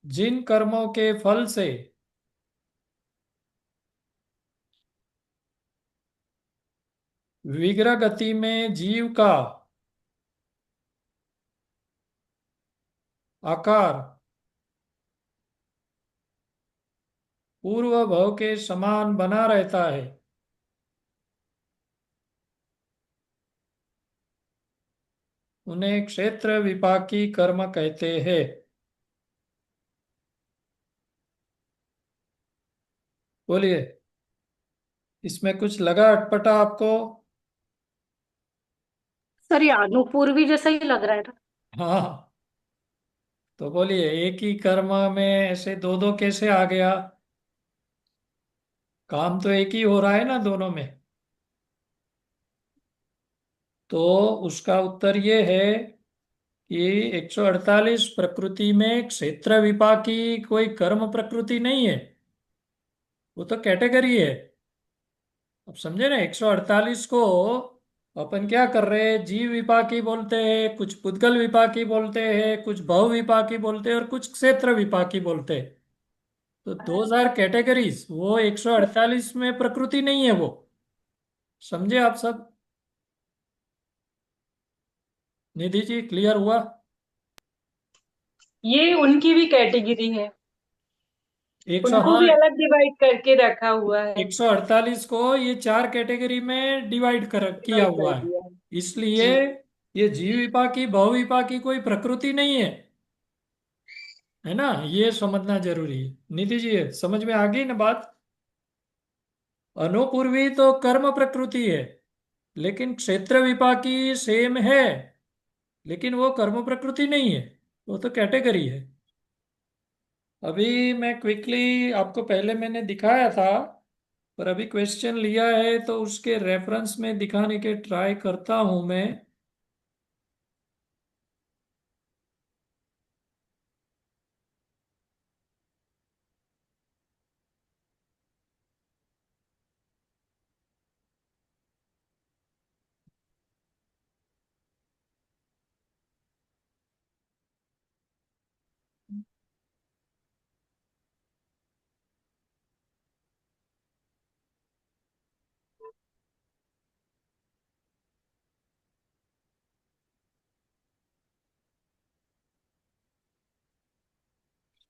जिन कर्मों के फल से विग्रह गति में जीव का आकार पूर्व भव के समान बना रहता है उन्हें क्षेत्र विपाकी कर्म कहते हैं। बोलिए, इसमें कुछ लगा अटपटा आपको?
सर ये अनुभूति जैसा ही लग रहा है ना।
हाँ, तो बोलिए, एक ही कर्म में ऐसे दो दो कैसे आ गया? काम तो एक ही हो रहा है ना दोनों में। तो उसका उत्तर ये है कि 148 प्रकृति में क्षेत्र विपाकी कोई कर्म प्रकृति नहीं है, वो तो कैटेगरी है। अब समझे ना, 148 को अपन क्या कर रहे हैं, जीव विपाकी बोलते हैं, कुछ पुद्गल विपाकी बोलते हैं, कुछ बहु विपाकी बोलते हैं और कुछ क्षेत्र विपाकी बोलते हैं। तो 2000 कैटेगरीज, वो 148 में प्रकृति नहीं है वो। समझे आप सब? निधि जी, क्लियर हुआ?
ये उनकी भी कैटेगरी है,
एक सौ
उनको
हाँ,
भी अलग डिवाइड करके रखा हुआ है,
148 को ये 4 कैटेगरी में डिवाइड कर किया
डिवाइड कर
हुआ है।
दिया है।
इसलिए
जी।
ये जीव विपाकी बहु विपाकी कोई प्रकृति नहीं है, है ना? ये समझना जरूरी है। निधि जी, समझ में आ गई ना बात? अनुपूर्वी तो कर्म प्रकृति है, लेकिन क्षेत्र विपाकी सेम है, लेकिन वो कर्म प्रकृति नहीं है, वो तो कैटेगरी है। अभी मैं क्विकली आपको, पहले मैंने दिखाया था, पर अभी क्वेश्चन लिया है तो उसके रेफरेंस में दिखाने के ट्राई करता हूं मैं।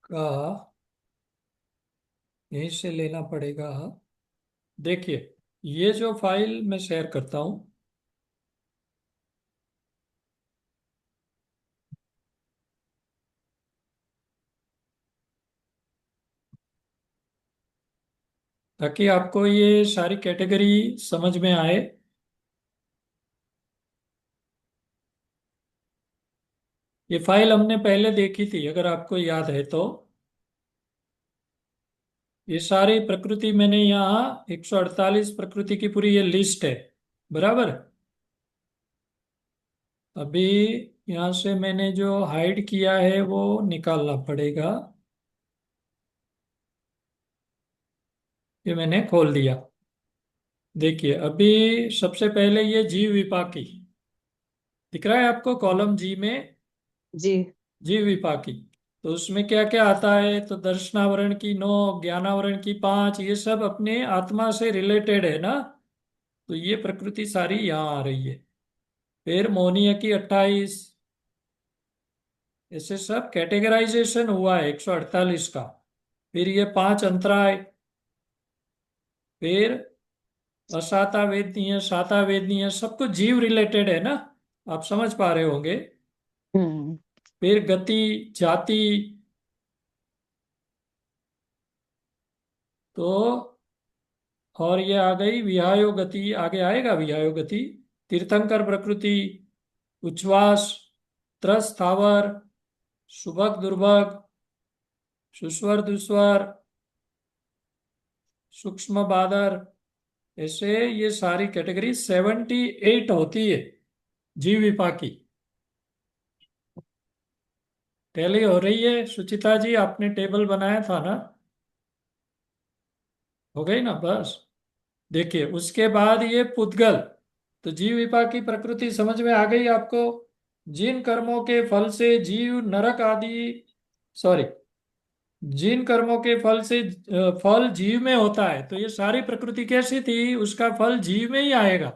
का यहीं से लेना पड़ेगा। देखिए, ये जो फाइल मैं शेयर करता हूं, ताकि आपको ये सारी कैटेगरी समझ में आए। ये फाइल हमने पहले देखी थी, अगर आपको याद है तो। ये सारी प्रकृति मैंने यहाँ 148 प्रकृति की पूरी ये लिस्ट है, बराबर। अभी यहाँ से मैंने जो हाइड किया है वो निकालना पड़ेगा। ये मैंने खोल दिया। देखिए, अभी सबसे पहले ये जीव विपाकी दिख रहा है आपको, कॉलम जी में
जी।
जीव विपाकी। तो उसमें क्या क्या आता है, तो दर्शनावरण की 9, ज्ञानावरण की 5, ये सब अपने आत्मा से रिलेटेड है ना। तो ये प्रकृति सारी यहाँ आ रही है। फिर मोहनीय की 28, ऐसे सब कैटेगराइजेशन हुआ है 148 का। फिर ये 5 अंतराय, फिर असाता वेदनीय, साता वेदनीय, सब कुछ जीव रिलेटेड है ना, आप समझ पा रहे होंगे।
हम्म।
फिर गति, जाति, तो और ये आ गई विहायो गति, आगे आएगा विहायो गति। तीर्थंकर प्रकृति, उच्छ्वास, त्रस स्थावर, सुभग दुर्भग, सुस्वर दुस्वर, सूक्ष्म बादर, ऐसे ये सारी कैटेगरी 78 होती है जीव विपाकी। टैली हो रही है सुचिता जी? आपने टेबल बनाया था ना? हो गई ना? बस। देखिए, उसके बाद ये पुद्गल। तो जीव विपाकी प्रकृति समझ में आ गई आपको। जिन कर्मों के फल से जीव नरक आदि, सॉरी, जिन कर्मों के फल से फल जीव में होता है, तो ये सारी प्रकृति कैसी थी, उसका फल जीव में ही आएगा।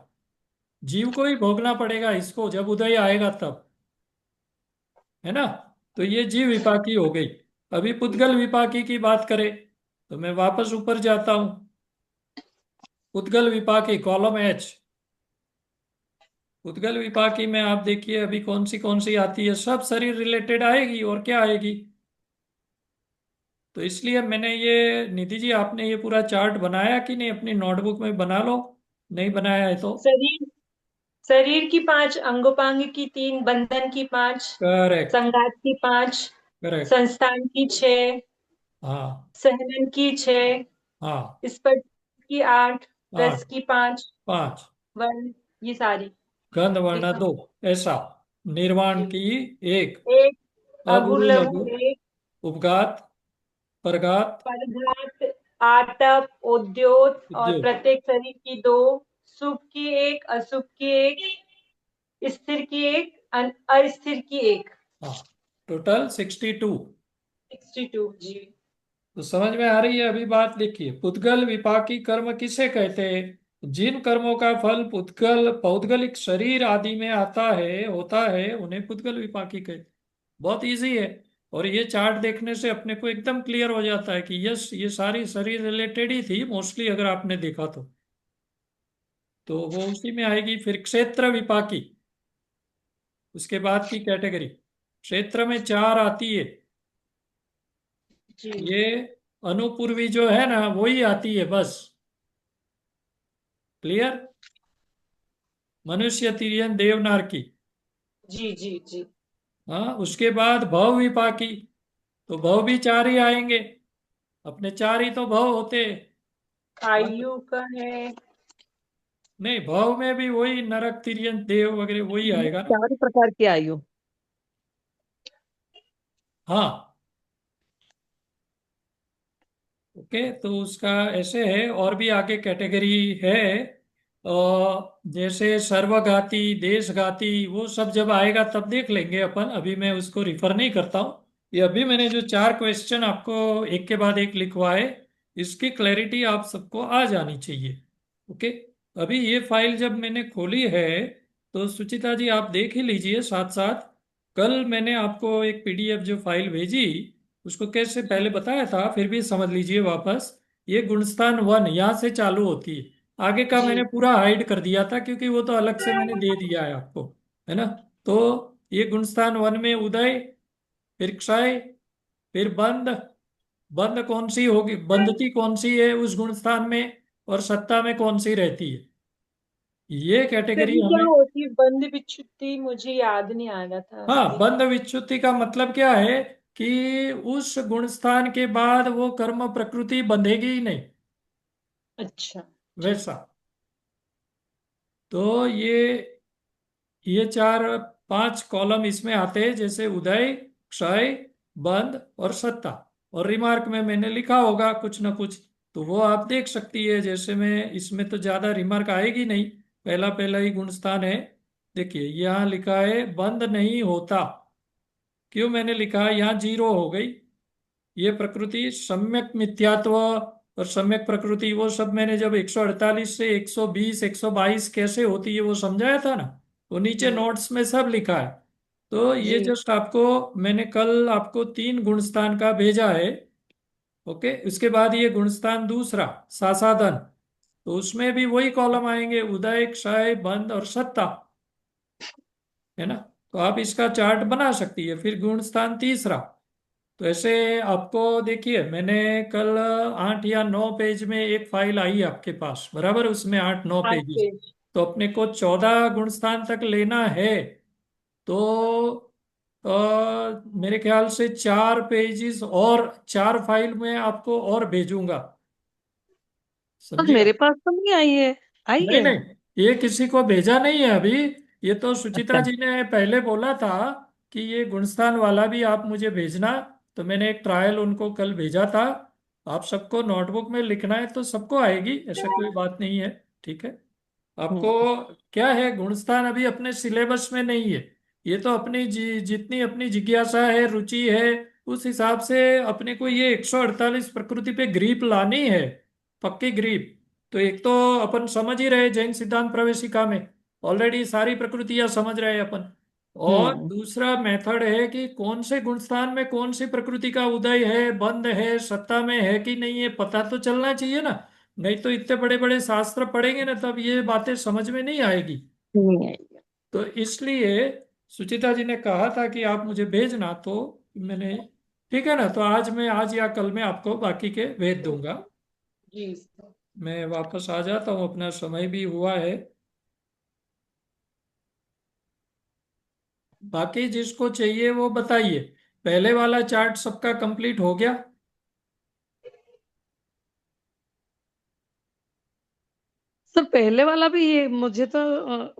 जीव को ही भोगना पड़ेगा इसको, जब उदय आएगा तब, है ना? तो ये जीव विपाकी हो गई। अभी पुद्गल विपाकी की बात करें, तो मैं वापस ऊपर जाता हूं। पुद्गल विपाकी कॉलम एच। पुद्गल विपाकी में आप देखिए अभी कौन सी आती है, सब शरीर रिलेटेड आएगी, और क्या आएगी। तो इसलिए मैंने ये, निधि जी आपने ये पूरा चार्ट बनाया कि नहीं? अपनी नोटबुक में बना लो, नहीं बनाया है तो।
शरीर शरीर की 5, अंगोपांग की 3, बंधन की 5,
करेक्ट।
संघात की 5,
करेक्ट।
संस्थान की 6,
हाँ।
सहनन की 6,
हाँ।
स्पर्श की 8, रस
8।
की 5,
5।
वर्ण, ये सारी
गंध वर्ण
लिखा।
2, ऐसा। निर्वाण
जी।
की 1।
एक, अगुर
अगुरु
लघु
लघु,
1,
उपघात, परघात,
परघात आतप, उद्योत और
उद्योग।
प्रत्येक शरीर की दो, शुभ की एक, अशुभ की एक, स्थिर की एक, अस्थिर की एक।
हाँ, टोटल 62।
62 जी।
तो समझ में आ रही है अभी बात? देखिए, पुद्गल विपाकी कर्म किसे कहते हैं? जिन कर्मों का फल पुद्गल पौद्गलिक शरीर आदि में आता है, होता है, उन्हें पुद्गल विपाकी कहते हैं। बहुत इजी है। और ये चार्ट देखने से अपने को एकदम क्लियर हो जाता है कि यस, ये सारी शरीर रिलेटेड ही थी मोस्टली, अगर आपने देखा तो वो उसी में आएगी। फिर क्षेत्र विपाकी, उसके बाद की कैटेगरी। क्षेत्र में चार आती है।
जी
ये अनुपूर्वी जो है ना, वही आती है बस। क्लियर? मनुष्य, तिर्यन, देवनार की।
जी जी जी।
हाँ, उसके बाद भव विपाकी। तो भव भी चार ही आएंगे, अपने चार ही तो भव होते हैं।
आयु का है।
नहीं, भव में भी वही नरक, तिर्यन, देव वगैरह वही आएगा ना।
चार प्रकार की आयु।
हाँ। ओके, तो उसका ऐसे है। और भी आगे कैटेगरी है। जैसे सर्वघाती, देशघाती, वो सब जब आएगा तब देख लेंगे अपन, अभी मैं उसको रिफर नहीं करता हूँ। ये अभी मैंने जो चार क्वेश्चन आपको एक के बाद एक लिखवाए, इसकी क्लैरिटी आप सबको आ जानी चाहिए। ओके। अभी ये फाइल जब मैंने खोली है, तो सुचिता जी आप देख ही लीजिए साथ साथ। कल मैंने आपको एक पीडीएफ जो फाइल भेजी, उसको कैसे पहले बताया था, फिर भी समझ लीजिए वापस। ये गुणस्थान वन यहाँ से चालू होती है। आगे का
जी
मैंने पूरा हाइड कर दिया था, क्योंकि वो तो अलग से मैंने दे दिया है आपको, है ना। तो ये गुणस्थान वन में उदय, फिर क्षय, फिर बंध। बंध कौन सी होगी, बंधती कौन सी है उस गुणस्थान में, और सत्ता में कौन सी रहती है, ये
सर,
कैटेगरी
ये क्या
हमें।
होती है बंद विच्छुत्ति? मुझे याद नहीं आ रहा था
हाँ,
अभी।
बंध विच्युति का मतलब क्या है कि उस गुणस्थान के बाद वो कर्म प्रकृति बंधेगी ही नहीं,
अच्छा। ठीक।
वैसा। तो ये चार पांच कॉलम इसमें आते हैं, जैसे उदय, क्षय, बंध और सत्ता। और रिमार्क में मैंने लिखा होगा कुछ ना कुछ, तो वो आप देख सकती है। जैसे मैं इसमें तो ज्यादा रिमार्क आएगी नहीं, पहला पहला ही गुणस्थान है। देखिए यहाँ लिखा है बंध नहीं होता। क्यों मैंने लिखा, यहाँ जीरो हो गई। ये प्रकृति सम्यक मिथ्यात्व और सम्यक प्रकृति, वो सब मैंने जब 148 से 120 122 कैसे होती है वो समझाया था ना, वो नीचे
हम्म।
नोट्स में सब लिखा है। तो ये
जी
जस्ट आपको, मैंने कल आपको तीन गुणस्थान का भेजा है। ओके, उसके बाद ये गुणस्थान दूसरा, सासाधन, तो उसमें भी वही कॉलम आएंगे, उदय, क्षय, बंध और सत्ता, है ना। तो आप इसका चार्ट बना सकती है। फिर गुणस्थान तीसरा, तो ऐसे आपको देखिए, मैंने कल 8 या 9 पेज में एक फाइल आई आपके पास, बराबर, उसमें 8 9 पेजेस।
8 पेज।
तो अपने को 14 गुणस्थान तक लेना है। तो मेरे ख्याल से 4 पेजेस और 4 फाइल में आपको और भेजूंगा,
तो
समझिए।
मेरे पास तो नहीं आई है। आई
नहीं
है?
नहीं, ये किसी को भेजा नहीं है अभी। ये तो सुचिता
अच्छा।
जी ने पहले बोला था कि ये गुणस्थान वाला भी आप मुझे भेजना। तो मैंने एक ट्रायल उनको कल भेजा था। आप सबको नोटबुक में लिखना है तो सबको आएगी, ऐसा कोई बात नहीं है। ठीक है। आपको
हम्म।
क्या है, गुणस्थान अभी अपने सिलेबस में नहीं है। ये तो अपनी जितनी अपनी जिज्ञासा है, रुचि है, उस हिसाब से अपने को ये 148 प्रकृति पे ग्रीप लानी है, पक्की ग्रीप। तो एक तो अपन समझ ही रहे जैन सिद्धांत प्रवेशिका में, ऑलरेडी सारी प्रकृतियां समझ रहे हैं अपन। और
हम्म।
दूसरा मेथड है कि कौन से गुणस्थान में कौन सी प्रकृति का उदय है, बंध है, सत्ता में है कि नहीं है, पता तो चलना चाहिए ना। नहीं तो इतने बड़े बड़े शास्त्र पढ़ेंगे ना, तब ये बातें समझ में नहीं आएगी।
नहीं आई।
तो इसलिए सुचिता जी ने कहा था कि आप मुझे भेजना, तो मैंने, ठीक है ना, तो आज मैं, आज या कल में आपको बाकी के भेज दूंगा।
जी।
मैं वापस आ जाता हूँ, अपना समय भी हुआ है। बाकी जिसको चाहिए वो बताइए। पहले वाला चार्ट सबका कंप्लीट हो गया?
सर पहले वाला भी ये मुझे तो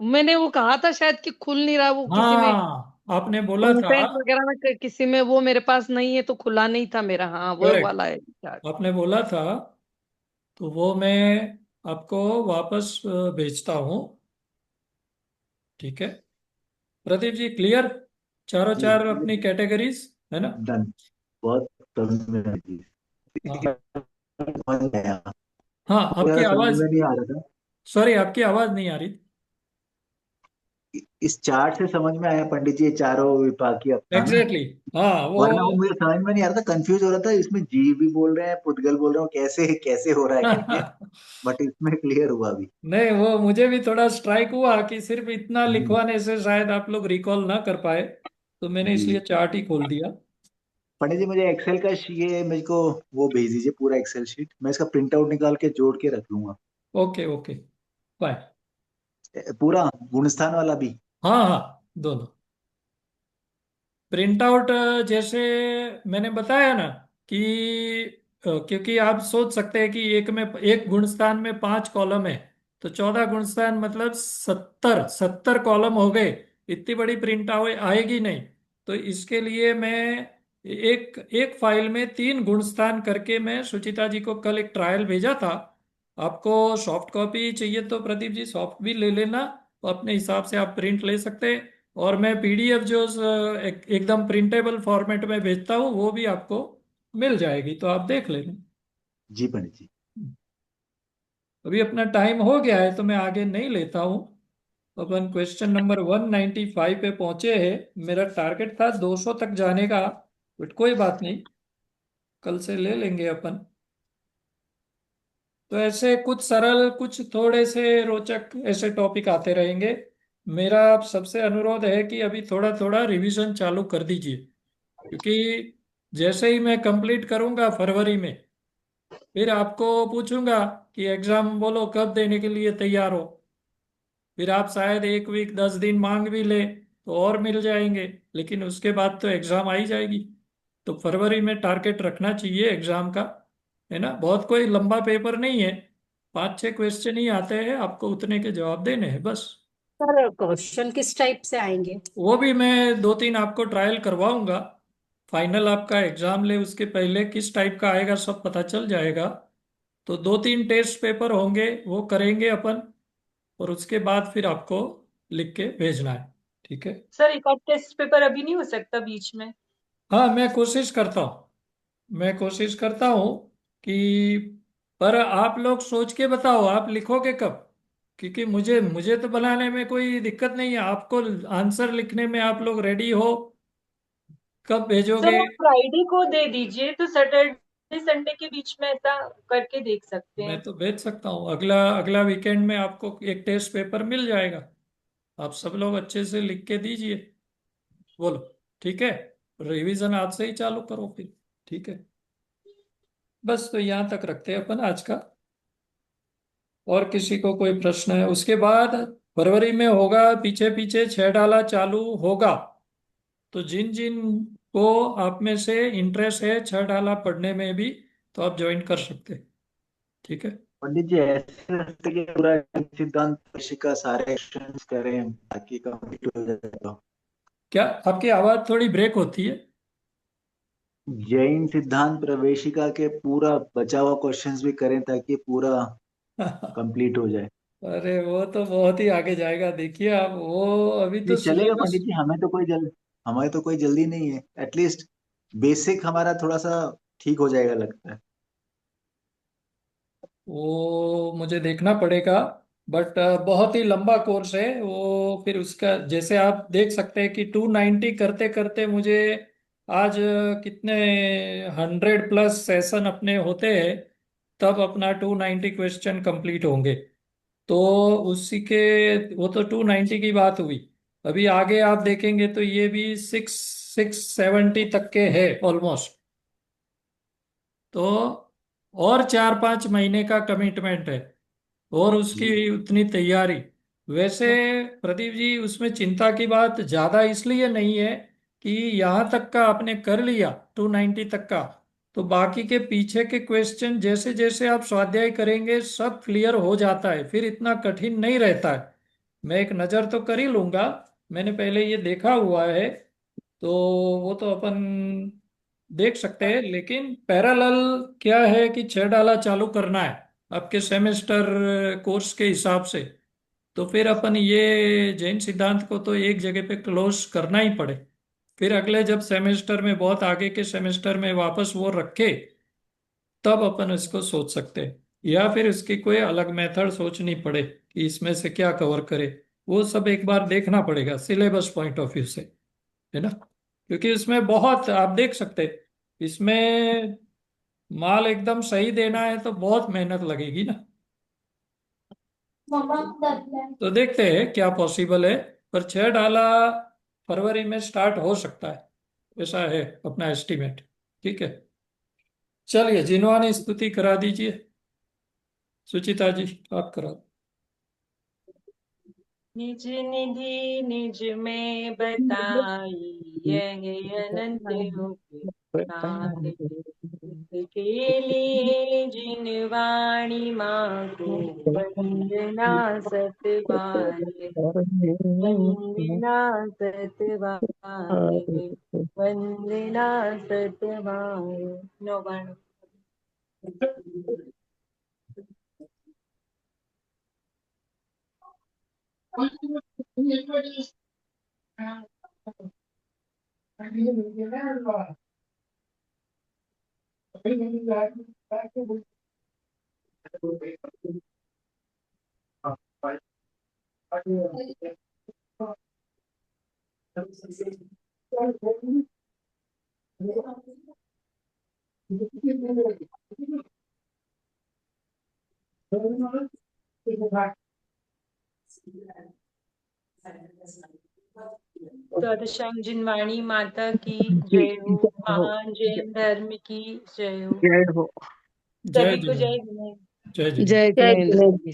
मैंने वो कहा था शायद कि खुल नहीं रहा वो किसी में,
हाँ, आपने बोला था।
कंटेंट वगैरह में किसी में वो मेरे पास नहीं है तो खुला नहीं था मेरा। हाँ वो
करेक्ट,
वाला है चार्ट।
आपने बोला था तो वो मैं आपको वापस भेजता हूँ। ठीक है प्रदीप जी, क्लियर? चारों
जी
चार अपनी कैटेगरीज है ना?
डन। बहुत समझ में आई थी।
हाँ
समझ में आया।
हाँ, आपकी
पूरा समझ
आवाज,
में नहीं आ रहा था।
सॉरी आपकी आवाज नहीं आ रही।
इस चार्ट से समझ में आया पंडित जी, ये चारों विभाग की अपना ना।
एग्जैक्टली हाँ वो।
वरना वो मुझे समझ में नहीं आ रहा था, कंफ्यूज हो रहा था, इसमें जीव भी बोल रहे हैं, पुद्गल बोल रहे हो, कैसे कैसे हो रहा है करके। बट इसमें क्लियर हुआ अभी।
नहीं, वो मुझे भी थोड़ा स्ट्राइक हुआ कि सिर्फ इतना
हम्म,
लिखवाने से शायद आप लोग रिकॉल ना कर पाए, तो मैंने
जी
इसलिए चार्ट ही खोल दिया।
पंडित जी, मुझे एक्सेल का ये मेरे को वो भेज दीजिए, पूरा एक्सेल शीट, मैं इसका प्रिंट आउट निकाल के जोड़ के रख लूंगा।
Okay okay bye.
पूरा गुणस्थान वाला भी।
हाँ हाँ, दोनों प्रिंट आउट। जैसे मैंने बताया ना कि क्योंकि आप सोच सकते हैं कि एक में, एक गुणस्थान में 5 कॉलम है, तो 14 गुणस्थान मतलब 70 कॉलम हो गए। इतनी बड़ी प्रिंट आएगी नहीं। तो इसके लिए मैं एक एक फाइल में 3 गुणस्थान करके मैं सुचिता जी को कल एक ट्रायल भेजा था। आपको सॉफ्ट कॉपी चाहिए तो प्रदीप जी सॉफ्ट भी ले लेना, तो अपने हिसाब से आप प्रिंट ले सकते हैं। और मैं पीडीएफ जो एकदम प्रिंटेबल फॉर्मेट में भेजता हूँ वो भी आपको मिल जाएगी, तो आप देख लेना।
जी पंडित जी।
अभी अपना टाइम हो गया है तो मैं आगे नहीं लेता हूँ। अपन क्वेश्चन नंबर 195 पे पहुंचे हैं। मेरा टारगेट था 200 तक जाने का, बट कोई बात नहीं, कल से ले लेंगे अपन। तो ऐसे कुछ सरल, कुछ थोड़े से रोचक ऐसे टॉपिक आते रहेंगे। मेरा आप सबसे अनुरोध है कि अभी थोड़ा थोड़ा रिवीजन चालू कर दीजिए, क्योंकि जैसे ही मैं कंप्लीट करूंगा फरवरी में, फिर आपको पूछूंगा कि एग्जाम बोलो कब देने के लिए तैयार हो। फिर आप शायद 1 वीक 10 दिन मांग भी ले तो और मिल जाएंगे, लेकिन उसके बाद तो एग्जाम आ ही जाएगी। तो फरवरी में टारगेट रखना चाहिए एग्जाम का, है ना? बहुत कोई लंबा पेपर नहीं है, 5-6 क्वेश्चन ही आते हैं, आपको उतने के जवाब देने हैं बस।
सर क्वेश्चन किस टाइप से आएंगे?
वो भी मैं 2-3 आपको ट्रायल करवाऊंगा। फाइनल आपका एग्जाम ले उसके पहले किस टाइप का आएगा सब पता चल जाएगा। तो 2-3 टेस्ट पेपर होंगे, वो करेंगे अपन, और उसके बाद फिर आपको लिख के भेजना है। ठीक है?
सर एक और टेस्ट पेपर अभी नहीं हो सकता बीच में?
हाँ मैं कोशिश करता हूँ कि, पर आप लोग सोच के बताओ आप लिखोगे कब? क्योंकि मुझे मुझे तो बनाने में कोई दिक्कत नहीं है, आपको आंसर लिखने में आप लोग रेडी हो, कब
सर
भेजोगे?
आप फ्राइडे को दे दीजिए तो सैटरडे संडे के बीच में ऐसा करके देख सकते
मैं
हैं।
तो भेज सकता हूँ, अगला अगला वीकेंड में आपको एक टेस्ट पेपर मिल जाएगा। आप सब लोग अच्छे से लिख के दीजिए। बोलो ठीक है? रिवीजन आज से ही चालू करो फिर। ठीक है, बस तो यहाँ तक रखते हैं अपन आज का। और किसी को कोई प्रश्न है? उसके बाद फरवरी में होगा, पीछे पीछे 6 डाला चालू होगा। तो जिन जिन को आप में से इंटरेस्ट है 6 डाला पढ़ने में भी, तो आप ज्वाइन कर सकते हैं। ठीक है?
पंडित जी ऐसे लगता है कि पूरा सिद्धांत का सारे एक्शंस करें ताकि कंप्लीट हो जाए तो।
क्या आपकी आवाज थोड़ी ब्रेक होती है?
जैन सिद्धांत प्रवेशिका के पूरा बचा हुआ क्वेश्चंस भी करें ताकि पूरा कंप्लीट हो जाए।
अरे वो तो बहुत ही आगे जाएगा, देखिए आप, वो अभी तो
नहीं चलेगा
सिलेबस।
पंडित जी, हमें तो कोई जल्दी नहीं है, एटलीस्ट बेसिक हमारा थोड़ा सा ठीक हो जाएगा लगता है।
वो मुझे देखना पड़ेगा, बट बहुत ही लंबा कोर्स है वो। फिर उसका जैसे आप देख सकते हैं कि 290 करते करते मुझे आज कितने 100+ सेशन अपने होते हैं, तब अपना 290 क्वेश्चन कंप्लीट होंगे। तो उसी के, वो तो 290 की बात हुई। अभी आगे आप देखेंगे तो ये भी 670 तक के है ऑलमोस्ट। तो और 4-5 महीने का कमिटमेंट है, और
जी
उसकी उतनी तैयारी। वैसे प्रदीप जी उसमें चिंता की बात ज्यादा इसलिए नहीं है कि यहाँ तक का आपने कर लिया 290 तक का, तो बाकी के पीछे के क्वेश्चन जैसे जैसे आप स्वाध्याय करेंगे सब क्लियर हो जाता है, फिर इतना कठिन नहीं रहता है। मैं एक नज़र तो कर ही लूंगा, मैंने पहले ये देखा हुआ है, तो वो तो अपन देख सकते हैं। लेकिन पैरेलल क्या है कि 6 डाला चालू करना है, आपके सेमेस्टर कोर्स के हिसाब से, तो फिर अपन ये जैन सिद्धांत को तो एक जगह पे क्लोज करना ही पड़े। फिर अगले जब सेमेस्टर में, बहुत आगे के सेमेस्टर में वापस वो रखे, तब अपन इसको सोच सकते हैं। या फिर इसकी कोई अलग मेथड सोचनी पड़े कि इसमें से क्या कवर करे, वो सब एक बार देखना पड़ेगा सिलेबस पॉइंट ऑफ व्यू से, है ना। क्योंकि इसमें बहुत आप देख सकते हैं, इसमें माल एकदम सही देना है तो बहुत मेहनत लगेगी ना। तो देखते हैं क्या पॉसिबल है। पर 6 डाला फरवरी में स्टार्ट हो सकता है, ऐसा है अपना एस्टिमेट। ठीक है, चलिए जिन्होंने स्तुति करा दीजिए। सुचिता जी आप करा।
निज निधि निज में बताई, यह अनंत उपकार, के लिए जिन वाणी माँ को वंदना सत बार, वंदना सत बार, वंदना सत बार। नो बाण। सदसंग जिनवाणी माता की
जी
जय हो।
जय हो।
महान जैन धर्म की जय हो।
जय हो।
जय
सभी को
जिनेन्द्र।
जय जिनेन्द्र।
जय जिनेन्द्र।
जय
जय
जिनेन्द्र
जिनेन्द्र।
जी।